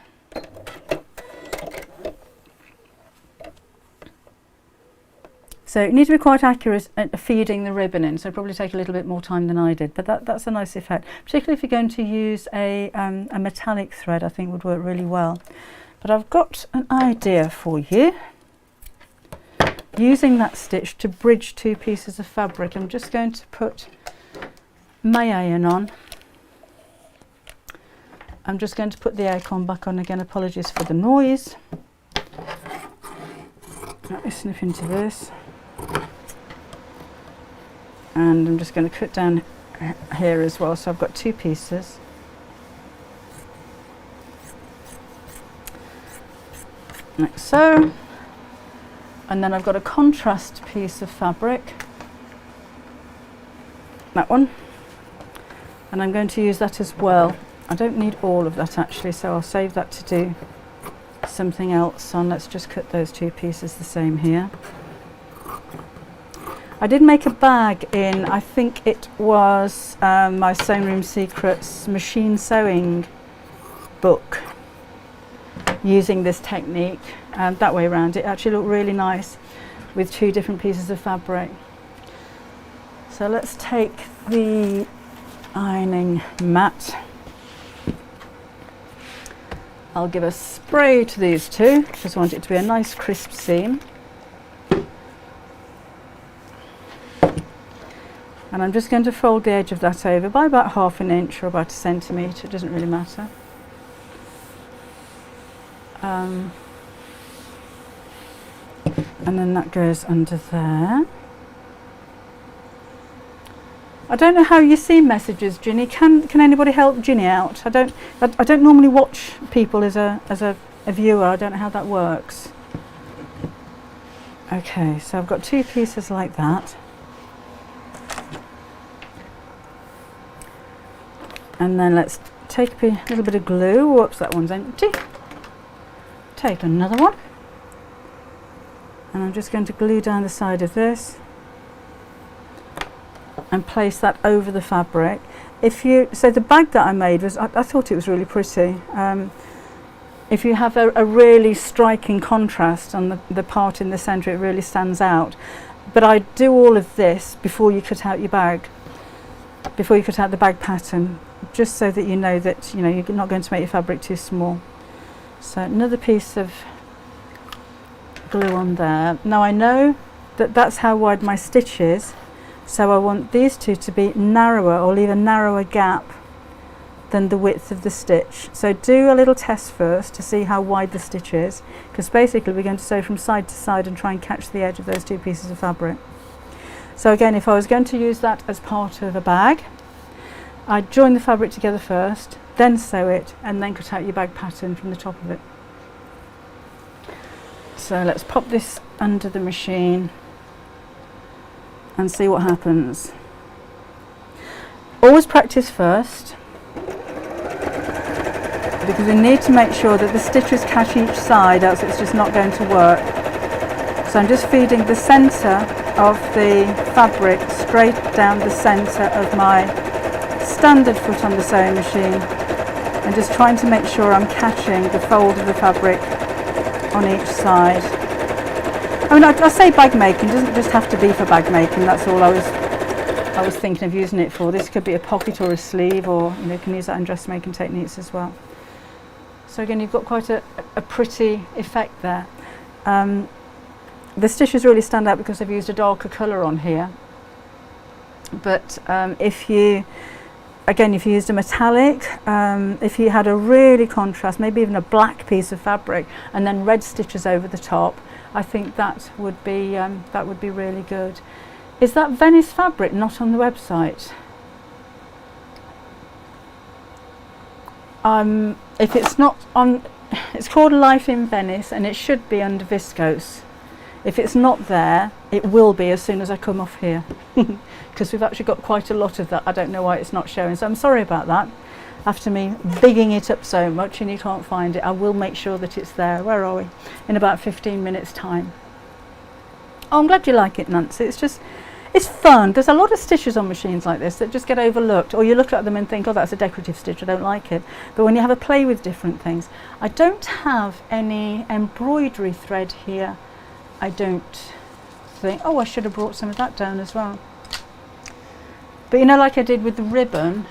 So you need to be quite accurate at feeding the ribbon in, so it'll probably take a little bit more time than I did, but that's a nice effect. Particularly if you're going to use a metallic thread, I think would work really well. But I've got an idea for you. Using that stitch to bridge two pieces of fabric, I'm just going to put my iron on. I'm just going to put the aircon back on again, apologies for the noise. Let me snip into this. And I'm just going to cut down here as well, so I've got two pieces. Like so. And then I've got a contrast piece of fabric, that one, and I'm going to use that as well. I don't need all of that actually, so I'll save that to do something else on. Let's just cut those two pieces the same here. I did make a bag in, I think it was my Sewing Room Secrets machine sewing book, using this technique, and that way around. It actually looked really nice with 2 different pieces of fabric. So let's take the ironing mat. I'll give a spray to these 2. Just want it to be a nice crisp seam. And I'm just going to fold the edge of that over by about 1/2 inch or about 1 centimetre, it doesn't really matter. And then that goes under there. I don't know how you see messages, Ginny. Can anybody help Ginny out? I don't normally watch people as a viewer. I don't know how that works. Okay, so I've got 2 pieces like that. And then let's take a little bit of glue. Whoops, that one's empty. Take another one. And I'm just going to glue down the side of this and place that over the fabric. So the bag that I made was, I thought it was really pretty. If you have a really striking contrast on the part in the centre, it really stands out. But I do all of this before you cut out your bag, before you cut out the bag pattern, just so that you know that you're not going to make your fabric too small. So another piece of glue on there. Now I know that that's how wide my stitch is, so I want these 2 to be narrower, or leave a narrower gap than the width of the stitch. So do a little test first to see how wide the stitch is, because basically we're going to sew from side to side and try and catch the edge of those 2 pieces of fabric. So again, if I was going to use that as part of a bag, I'd join the fabric together first, then sew it, and then cut out your bag pattern from the top of it. So let's pop this under the machine and see what happens. Always practice first, because we need to make sure that the stitches catch each side, else it's just not going to work. So I'm just feeding the centre of the fabric straight down the centre of my standard foot on the sewing machine, and just trying to make sure I'm catching the fold of the fabric on each side. I mean, I say bag making, doesn't just have to be for bag making. That's all I was thinking of using it for. This could be a pocket or a sleeve, or you can use that in dressmaking techniques as well. So again, you've got quite a pretty effect there. The stitches really stand out because I've used a darker colour on here. But if you used a metallic, if you had a really contrast, maybe even a black piece of fabric, and then red stitches over the top, I think that would be really good. Is that Venice fabric not on the website? If it's not on, it's called Life in Venice, and it should be under viscose. If it's not there, it will be as soon as I come off here, because we've actually got quite a lot of that. I don't know why it's not showing, so I'm sorry about that. After me bigging it up so much and you can't find it, I will make sure that it's there. Where are we? In about 15 minutes time. Oh, I'm glad you like it, Nancy. It's fun. There's a lot of stitches on machines like this that just get overlooked, or you look at them and think, oh, that's a decorative stitch, I don't like it. But when you have a play with different things, I don't have any embroidery thread here. I don't think, oh, I should have brought some of that down as well. But like I did with the ribbon,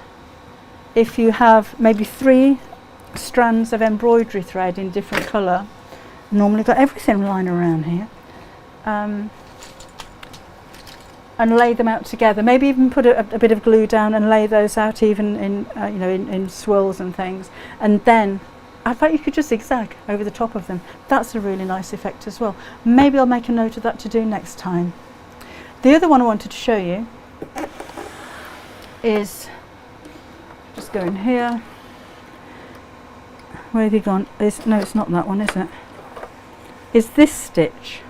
if you have maybe 3 strands of embroidery thread in different colour, normally got everything lying around here, and lay them out together. Maybe even put a bit of glue down and lay those out even in in swirls and things, and then I bet you could just zigzag over the top of them. That's a really nice effect as well. Maybe I'll make a note of that to do next time. The other one I wanted to show you is, just go in here. Where have you gone? No, it's not that one, is it? Is this stitch.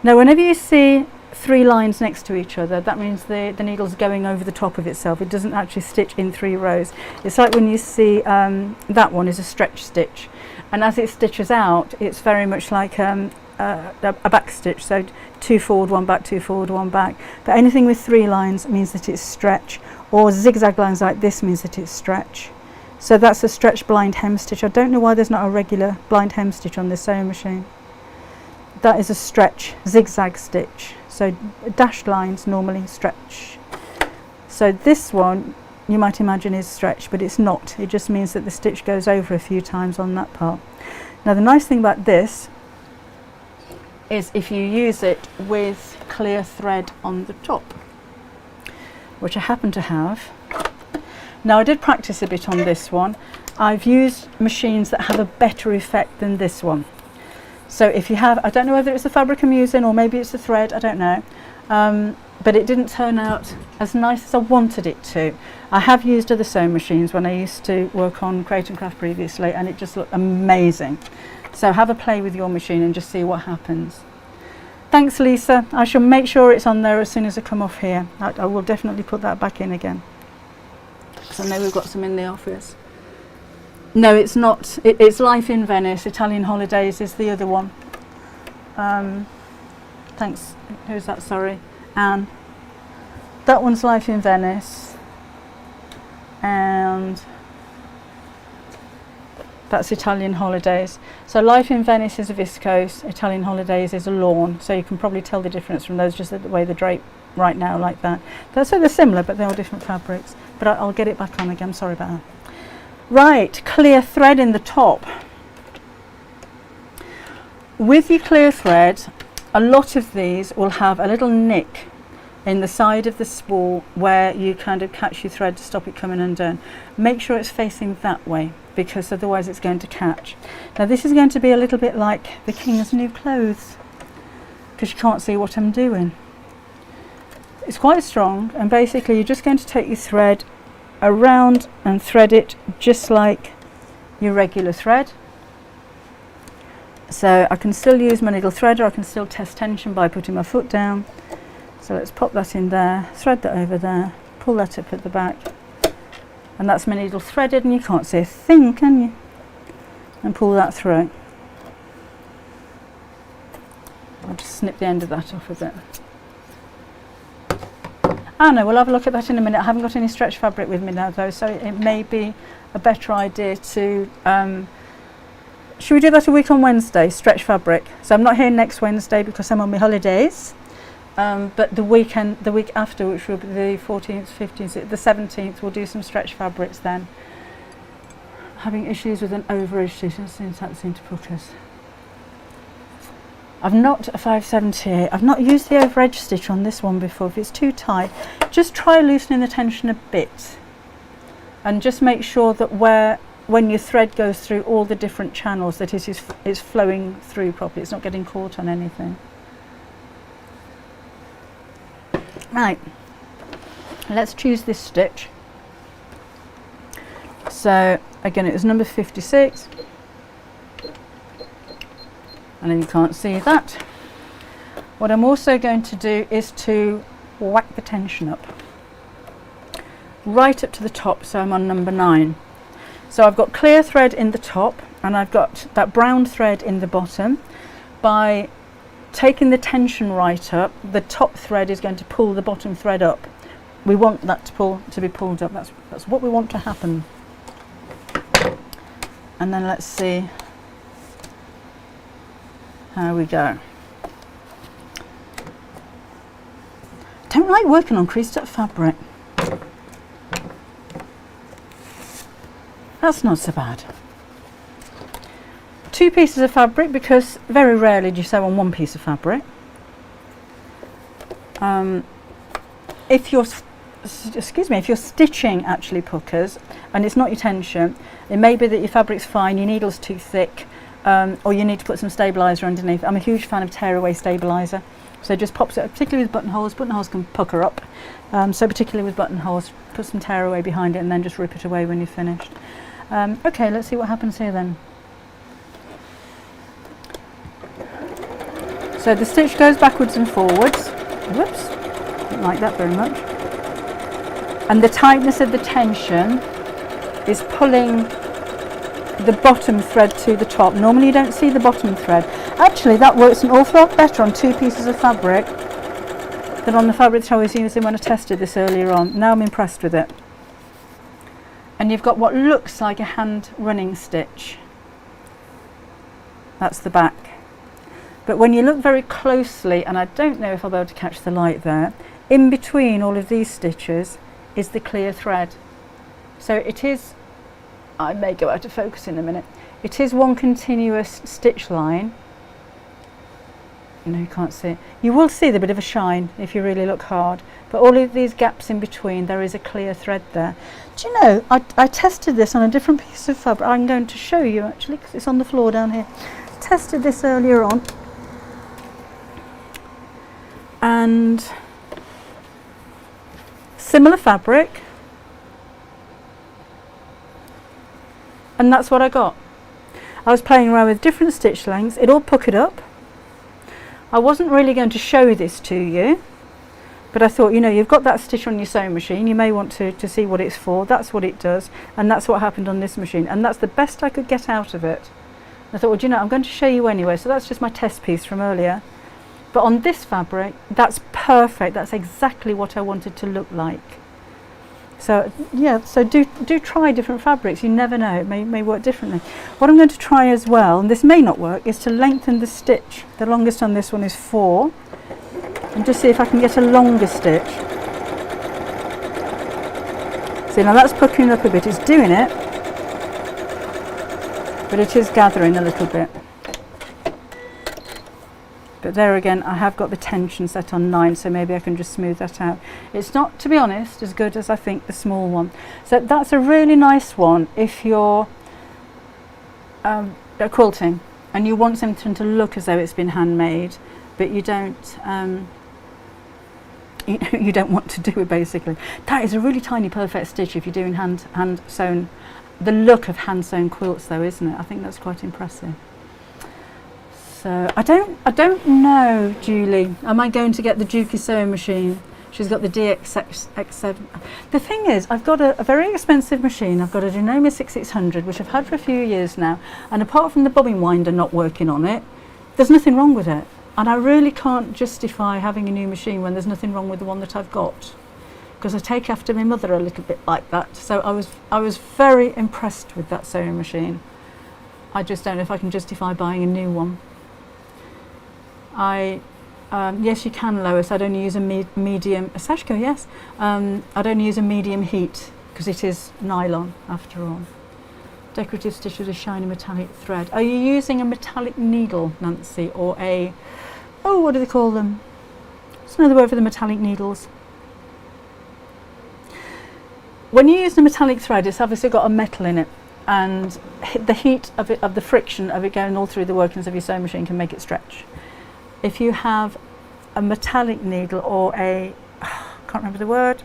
Now whenever you see 3 lines next to each other, that means the needle's going over the top of itself. It doesn't actually stitch in 3 rows. It's like when you see that one is a stretch stitch, and as it stitches out, it's very much like a a back stitch, so 2 forward, 1 back, 2 forward, 1 back. But anything with 3 lines means that it's stretch, or zigzag lines like this means that it's stretch. So that's a stretch blind hem stitch. I don't know why there's not a regular blind hem stitch on this sewing machine. That is a stretch zigzag stitch. So dashed lines normally stretch. So this one you might imagine is stretch, but it's not. It just means that the stitch goes over a few times on that part. Now the nice thing about this is if you use it with clear thread on the top, which I happen to have. Now I did practice a bit on this one. I've used machines that have a better effect than this one. So if you have, I don't know whether it's the fabric I'm using or maybe it's the thread, I don't know. But it didn't turn out as nice as I wanted it to. I have used other sewing machines when I used to work on Create and Craft previously, and it just looked amazing. So have a play with your machine and just see what happens. Thanks, Lisa. I shall make sure it's on there as soon as I come off here. I will definitely put that back in again, because I know we've got some in the office. No, it's not. It's Life in Venice. Italian Holidays is the other one. Thanks. Who's that? Sorry. Anne. That one's Life in Venice. And that's Italian Holidays. So Life in Venice is a viscose, Italian Holidays is a lawn. So you can probably tell the difference from those, just the way they drape right now like that. So they're similar, but they are different fabrics. But I'll get it back on again, sorry about that. Right, clear thread in the top. With your clear thread, a lot of these will have a little nick in the side of the spool where you kind of catch your thread to stop it coming undone. Make sure it's facing that way, because otherwise it's going to catch. Now this is going to be a little bit like the King's New Clothes, because you can't see what I'm doing. It's quite strong, and basically you're just going to take your thread around and thread it just like your regular thread. So I can still use my needle threader, I can still test tension by putting my foot down. So let's pop that in there, thread that over there, pull that up at the back, and that's my needle threaded, and you can't see a thing, can you? And pull that through. I'll just snip the end of that off a bit. Oh no, we'll have a look at that in a minute. I haven't got any stretch fabric with me now though, so it may be a better idea to should we do that a week on Wednesday, stretch fabric? So I'm not here next Wednesday because I'm on my holidays, but the week after, which will be the 14th, 15th, the 17th, we'll do some stretch fabrics then. Having issues with an overage stitch, since that seemed to put us. I've not a 578. I've not used the overedge stitch on this one before. If it's too tight, just try loosening the tension a bit, and just make sure that when your thread goes through all the different channels, that it is flowing through properly. It's not getting caught on anything. Right, let's choose this stitch. So again, it was number 56. And then you can't see that. What I'm also going to do is to whack the tension up right up to the top, so I'm on number 9. So I've got clear thread in the top and I've got that brown thread in the bottom. By taking the tension right up, the top thread is going to pull the bottom thread up. We want that to be pulled up. That's what we want to happen. And then let's see how we go. Don't like working on creased up fabric. That's not so bad. 2 pieces of fabric, because very rarely do you sew on 1 piece of fabric. If you're stitching actually puckers and it's not your tension, it may be that your fabric's fine, your needle's too thick, or you need to put some stabiliser underneath. I'm a huge fan of tearaway stabiliser, so just pops it, particularly with buttonholes. Buttonholes can pucker up, so particularly with buttonholes, put some tearaway behind it and then just rip it away when you're finished. Okay, let's see what happens here then. So the stitch goes backwards and forwards. Whoops, didn't like that very much. And the tightness of the tension is pulling the bottom thread to the top. Normally you don't see the bottom thread, Actually, that works an awful lot better on 2 pieces of fabric than on the fabric that I was using when I tested this earlier on. Now I'm impressed with it. And you've got what looks like a hand running stitch. That's the back. But when you look very closely, and I don't know if I'll be able to catch the light there, in between all of these stitches is the clear thread. So it is, I may go out of focus in a minute, it is one continuous stitch line. You know, you can't see it. You will see the bit of a shine if you really look hard, but all of these gaps in between, there is a clear thread there. Do you know, I tested this on a different piece of fabric. I'm going to show you actually, because it's on the floor down here. Tested this earlier on, and similar fabric, and that's what I got. I was playing around with different stitch lengths. It all puckered up. I wasn't really going to show this to you, but I thought, you know, you've got that stitch on your sewing machine, you may want to see what it's for. That's what it does, and that's what happened on this machine, and that's the best I could get out of it. I thought, well, do you know, I'm going to show you anyway, so that's just my test piece from earlier. But on this fabric, that's perfect. That's exactly what I wanted to look like. So yeah, so do try different fabrics. You never know, it may work differently. What I'm going to try as well, and this may not work, is to lengthen the stitch. The longest on this one is 4, and just see if I can get a longer stitch. See, now that's puckering up a bit. It's doing it, but it is gathering a little bit. But there again, I have got the tension set on 9, so maybe I can just smooth that out. It's not, to be honest, as good as I think the small one. So that's a really nice one if you're quilting and you want something to look as though it's been handmade, but you don't you don't want to do it, basically. That is a really tiny perfect stitch if you're doing hand sewn. The look of hand sewn quilts though, isn't it? I think that's quite impressive. So I don't know, Julie. Am I going to get the Juki sewing machine? She's got the DX7. The thing is, I've got a very expensive machine. I've got a Dynoma 6600, which I've had for a few years now. And apart from the bobbin winder not working on it, there's nothing wrong with it. And I really can't justify having a new machine when there's nothing wrong with the one that I've got, because I take after my mother a little bit like that. So I was very impressed with that sewing machine. I just don't know if I can justify buying a new one. Yes, you can, Lois. I'd only use a medium. Sashko, yes. I'd only use a medium heat because it is nylon after all. Decorative stitch with a shiny metallic thread. Are you using a metallic needle, Nancy, or a, oh, what do they call them? What's another word for the metallic needles? When you use the metallic thread, it's obviously got a metal in it, and the heat of it, of the friction of it going all through the workings of your sewing machine, can make it stretch. If you have a metallic needle or a, can't remember the word,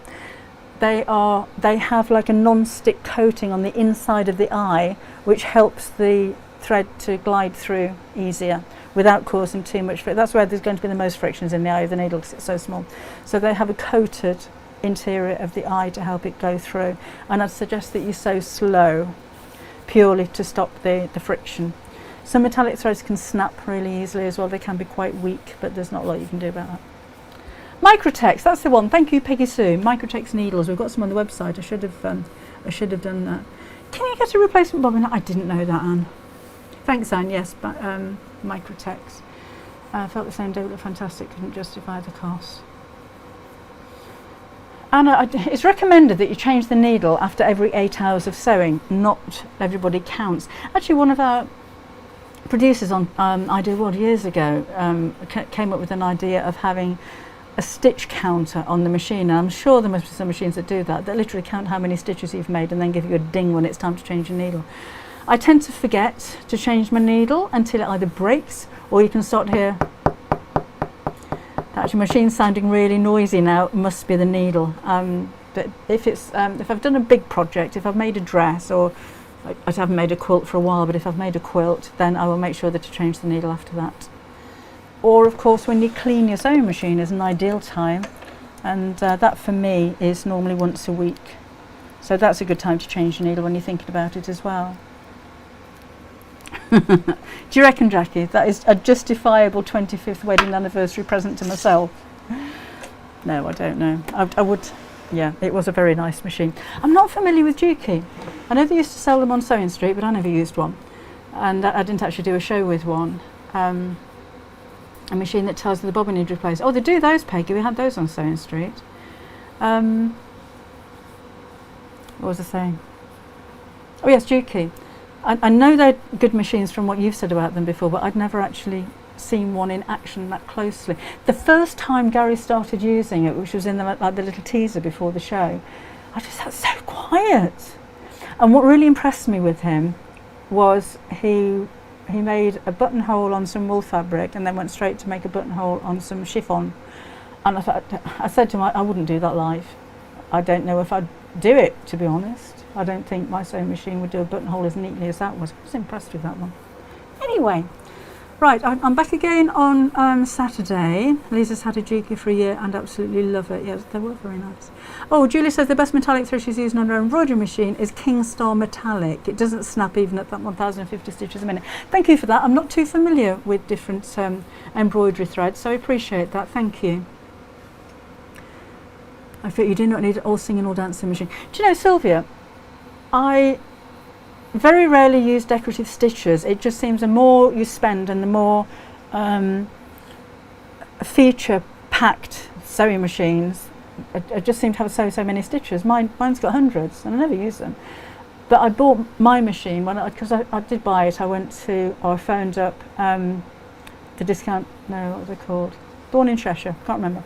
they have like a non-stick coating on the inside of the eye, which helps the thread to glide through easier without causing too much friction. That's where there's going to be the most frictions, in the eye of the needle, because it's so small. So they have a coated interior of the eye to help it go through, and I'd suggest that you sew slow, purely to stop the friction. Some metallic threads can snap really easily as well. They can be quite weak, but there's not a lot you can do about that. Microtex, that's the one. Thank you, Peggy Sue. Microtex needles. We've got some on the website. I should have done that. Can you get a replacement bobbin? I didn't know that, Anne. Thanks, Anne. Yes, but Microtex. Felt the same. Don't look fantastic. Couldn't justify the cost. Anna, it's recommended that you change the needle after every 8 hours of sewing. Not everybody counts. Actually, one of our producers on Ideal World years ago came up with an idea of having a stitch counter on the machine, and I'm sure there must be some machines that do that literally count how many stitches you've made and then give you a ding when it's time to change your needle. I tend to forget to change my needle until it either breaks, or you can start here. Actually, machine's sounding really noisy now. It must be the needle. But if I've done a big project, if I've made a dress, or I haven't made a quilt for a while, but if I've made a quilt, then I will make sure that I change the needle after that. Or of course, when you clean your sewing machine is an ideal time, and that for me is normally once a week. So that's a good time to change the needle when you're thinking about it as well. Do you reckon, Jackie, that is a justifiable 25th wedding anniversary present to myself? No, I don't know. I would, yeah, it was a very nice machine. I'm not familiar with Juki. I know they used to sell them on Sewing Street, but I never used one. And I didn't actually do a show with one. A machine that tells you the bobbin needs replaced. Oh, they do those, Peggy. We had those on Sewing Street. What was I saying? Oh yes, Juki. I know they're good machines from what you've said about them before, but I'd never actually seen one in action that closely. The first time Gary started using it, which was in the little teaser before the show, I just thought, so quiet. And what really impressed me with him was he made a buttonhole on some wool fabric and then went straight to make a buttonhole on some chiffon. And I said to him, I wouldn't do that live. I don't know if I'd do it, to be honest. I don't think my sewing machine would do a buttonhole as neatly as that was. I was impressed with that one. Anyway, right, I'm back again on Saturday. Lisa's had a Juki for a year and absolutely love it. Yes, they were very nice. Oh, Julie says the best metallic thread she's using on her embroidery machine is King Star Metallic. It doesn't snap even at that 1050 stitches a minute. Thank you for that. I'm not too familiar with different embroidery threads, so I appreciate that. Thank you. I feel you do not need an all singing, all dancing machine. Do you know, Sylvia, I very rarely use decorative stitches. It just seems the more you spend and the more feature-packed sewing machines, I just seem to have so many stitches. Mine's got hundreds and I never use them. But I bought my machine because I did buy it. I phoned up the discount. No, what was it called? Born in Cheshire. Can't remember.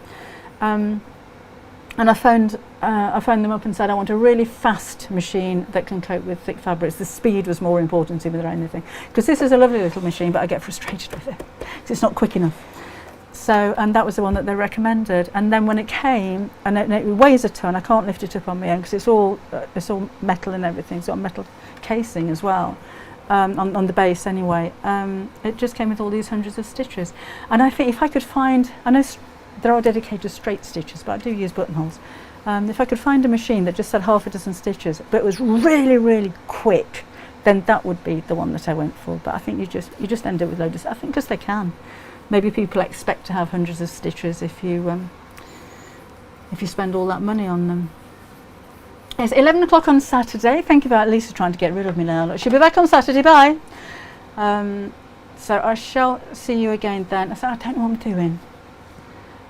And I phoned them up and said I want a really fast machine that can cope with thick fabrics. The speed was more important to me than anything. Because this is a lovely little machine, but I get frustrated with it because it's not quick enough. So, and that was the one that they recommended. And then when it came, and it weighs a ton, I can't lift it up on my own because it's all metal and everything. It's got a metal casing as well, on the base anyway. It just came with all these hundreds of stitches. And I think if I could find, I know there are dedicated straight stitches, but I do use buttonholes. If I could find a machine that just had half a dozen stitches, but it was really, really quick, then that would be the one that I went for. But I think you just end up with loads of, I think because they can. Maybe people expect to have hundreds of stitches if you spend all that money on them. It's 11 o'clock on Saturday. Thank you for Lisa trying to get rid of me now. She'll be back on Saturday. Bye. So I shall see you again then. I don't know what I'm doing.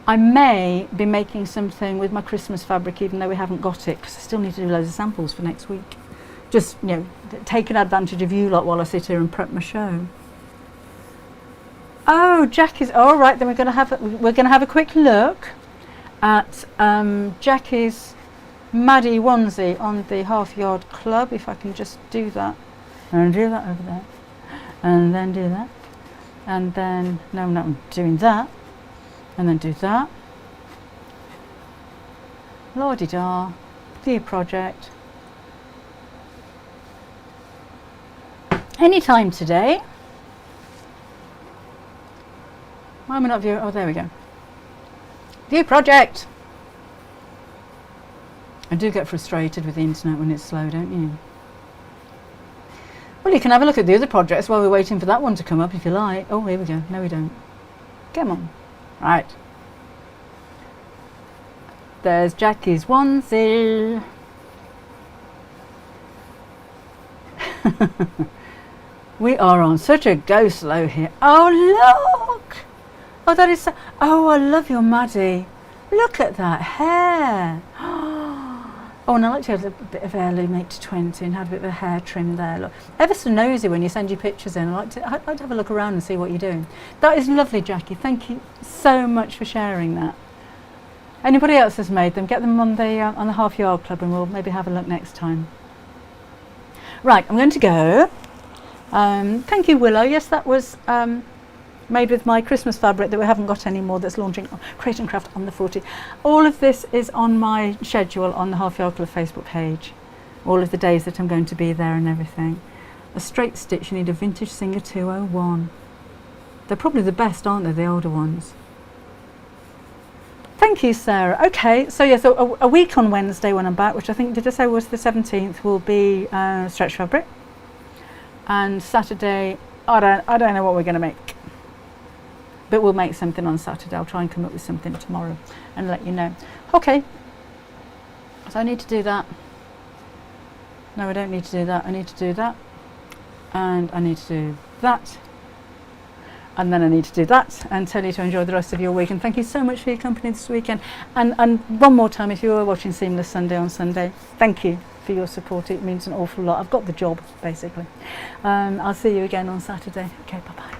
I may be making something with my Christmas fabric, even though we haven't got it, because I still need to do loads of samples for next week. Just, taking advantage of you lot while I sit here and prep my show. Oh, Jackie's. All right, then we're going to have a quick look at Jackie's Maddie onesie on the Half Yard Club. If I can just do that, and do that over there, and then do that, and then no, I'm not doing that. And then do that. La-di-da. The project. Anytime today. Why am I not viewing? Oh, there we go. View project. I do get frustrated with the internet when it's slow, don't you? Well, you can have a look at the other projects while we're waiting for that one to come up if you like. Oh, here we go. No, we don't. Come on. Right. There's Jackie's onesie. We are on such a go slow here. Oh, look! Oh, that is so. Oh, I love your Maddie. Look at that hair. Oh, and I like to have a bit of heirloom 8 to 20 and have a bit of a hair trim there. Look, ever so nosy when you send your pictures in. I'd like to have a look around and see what you're doing. That is lovely, Jackie. Thank you so much for sharing that. Anybody else has made them? Get them on the Half Yard Club, and we'll maybe have a look next time. Right, I'm going to go. Thank you, Willow. Yes, that was made with my Christmas fabric that we haven't got anymore, that's launching Create and Craft on the 40th. All of this is on my schedule on the Half Yard Club Facebook page. All of the days that I'm going to be there and everything. A straight stitch, you need a Vintage Singer 201. They're probably the best, aren't they, the older ones? Thank you, Sarah. Okay, so yeah, so a week on Wednesday when I'm back, which I think, did I say was the 17th, will be stretch fabric. And Saturday I don't know what we're going to make. But we'll make something on Saturday. I'll try and come up with something tomorrow and let you know. Okay. So I need to do that. No, I don't need to do that. I need to do that. And I need to do that. And then I need to do that and tell you to enjoy the rest of your week. And thank you so much for your company this weekend. And one more time, if you are watching Seamless Sunday on Sunday, thank you for your support. It means an awful lot. I've got the job, basically. I'll see you again on Saturday. Okay, bye-bye.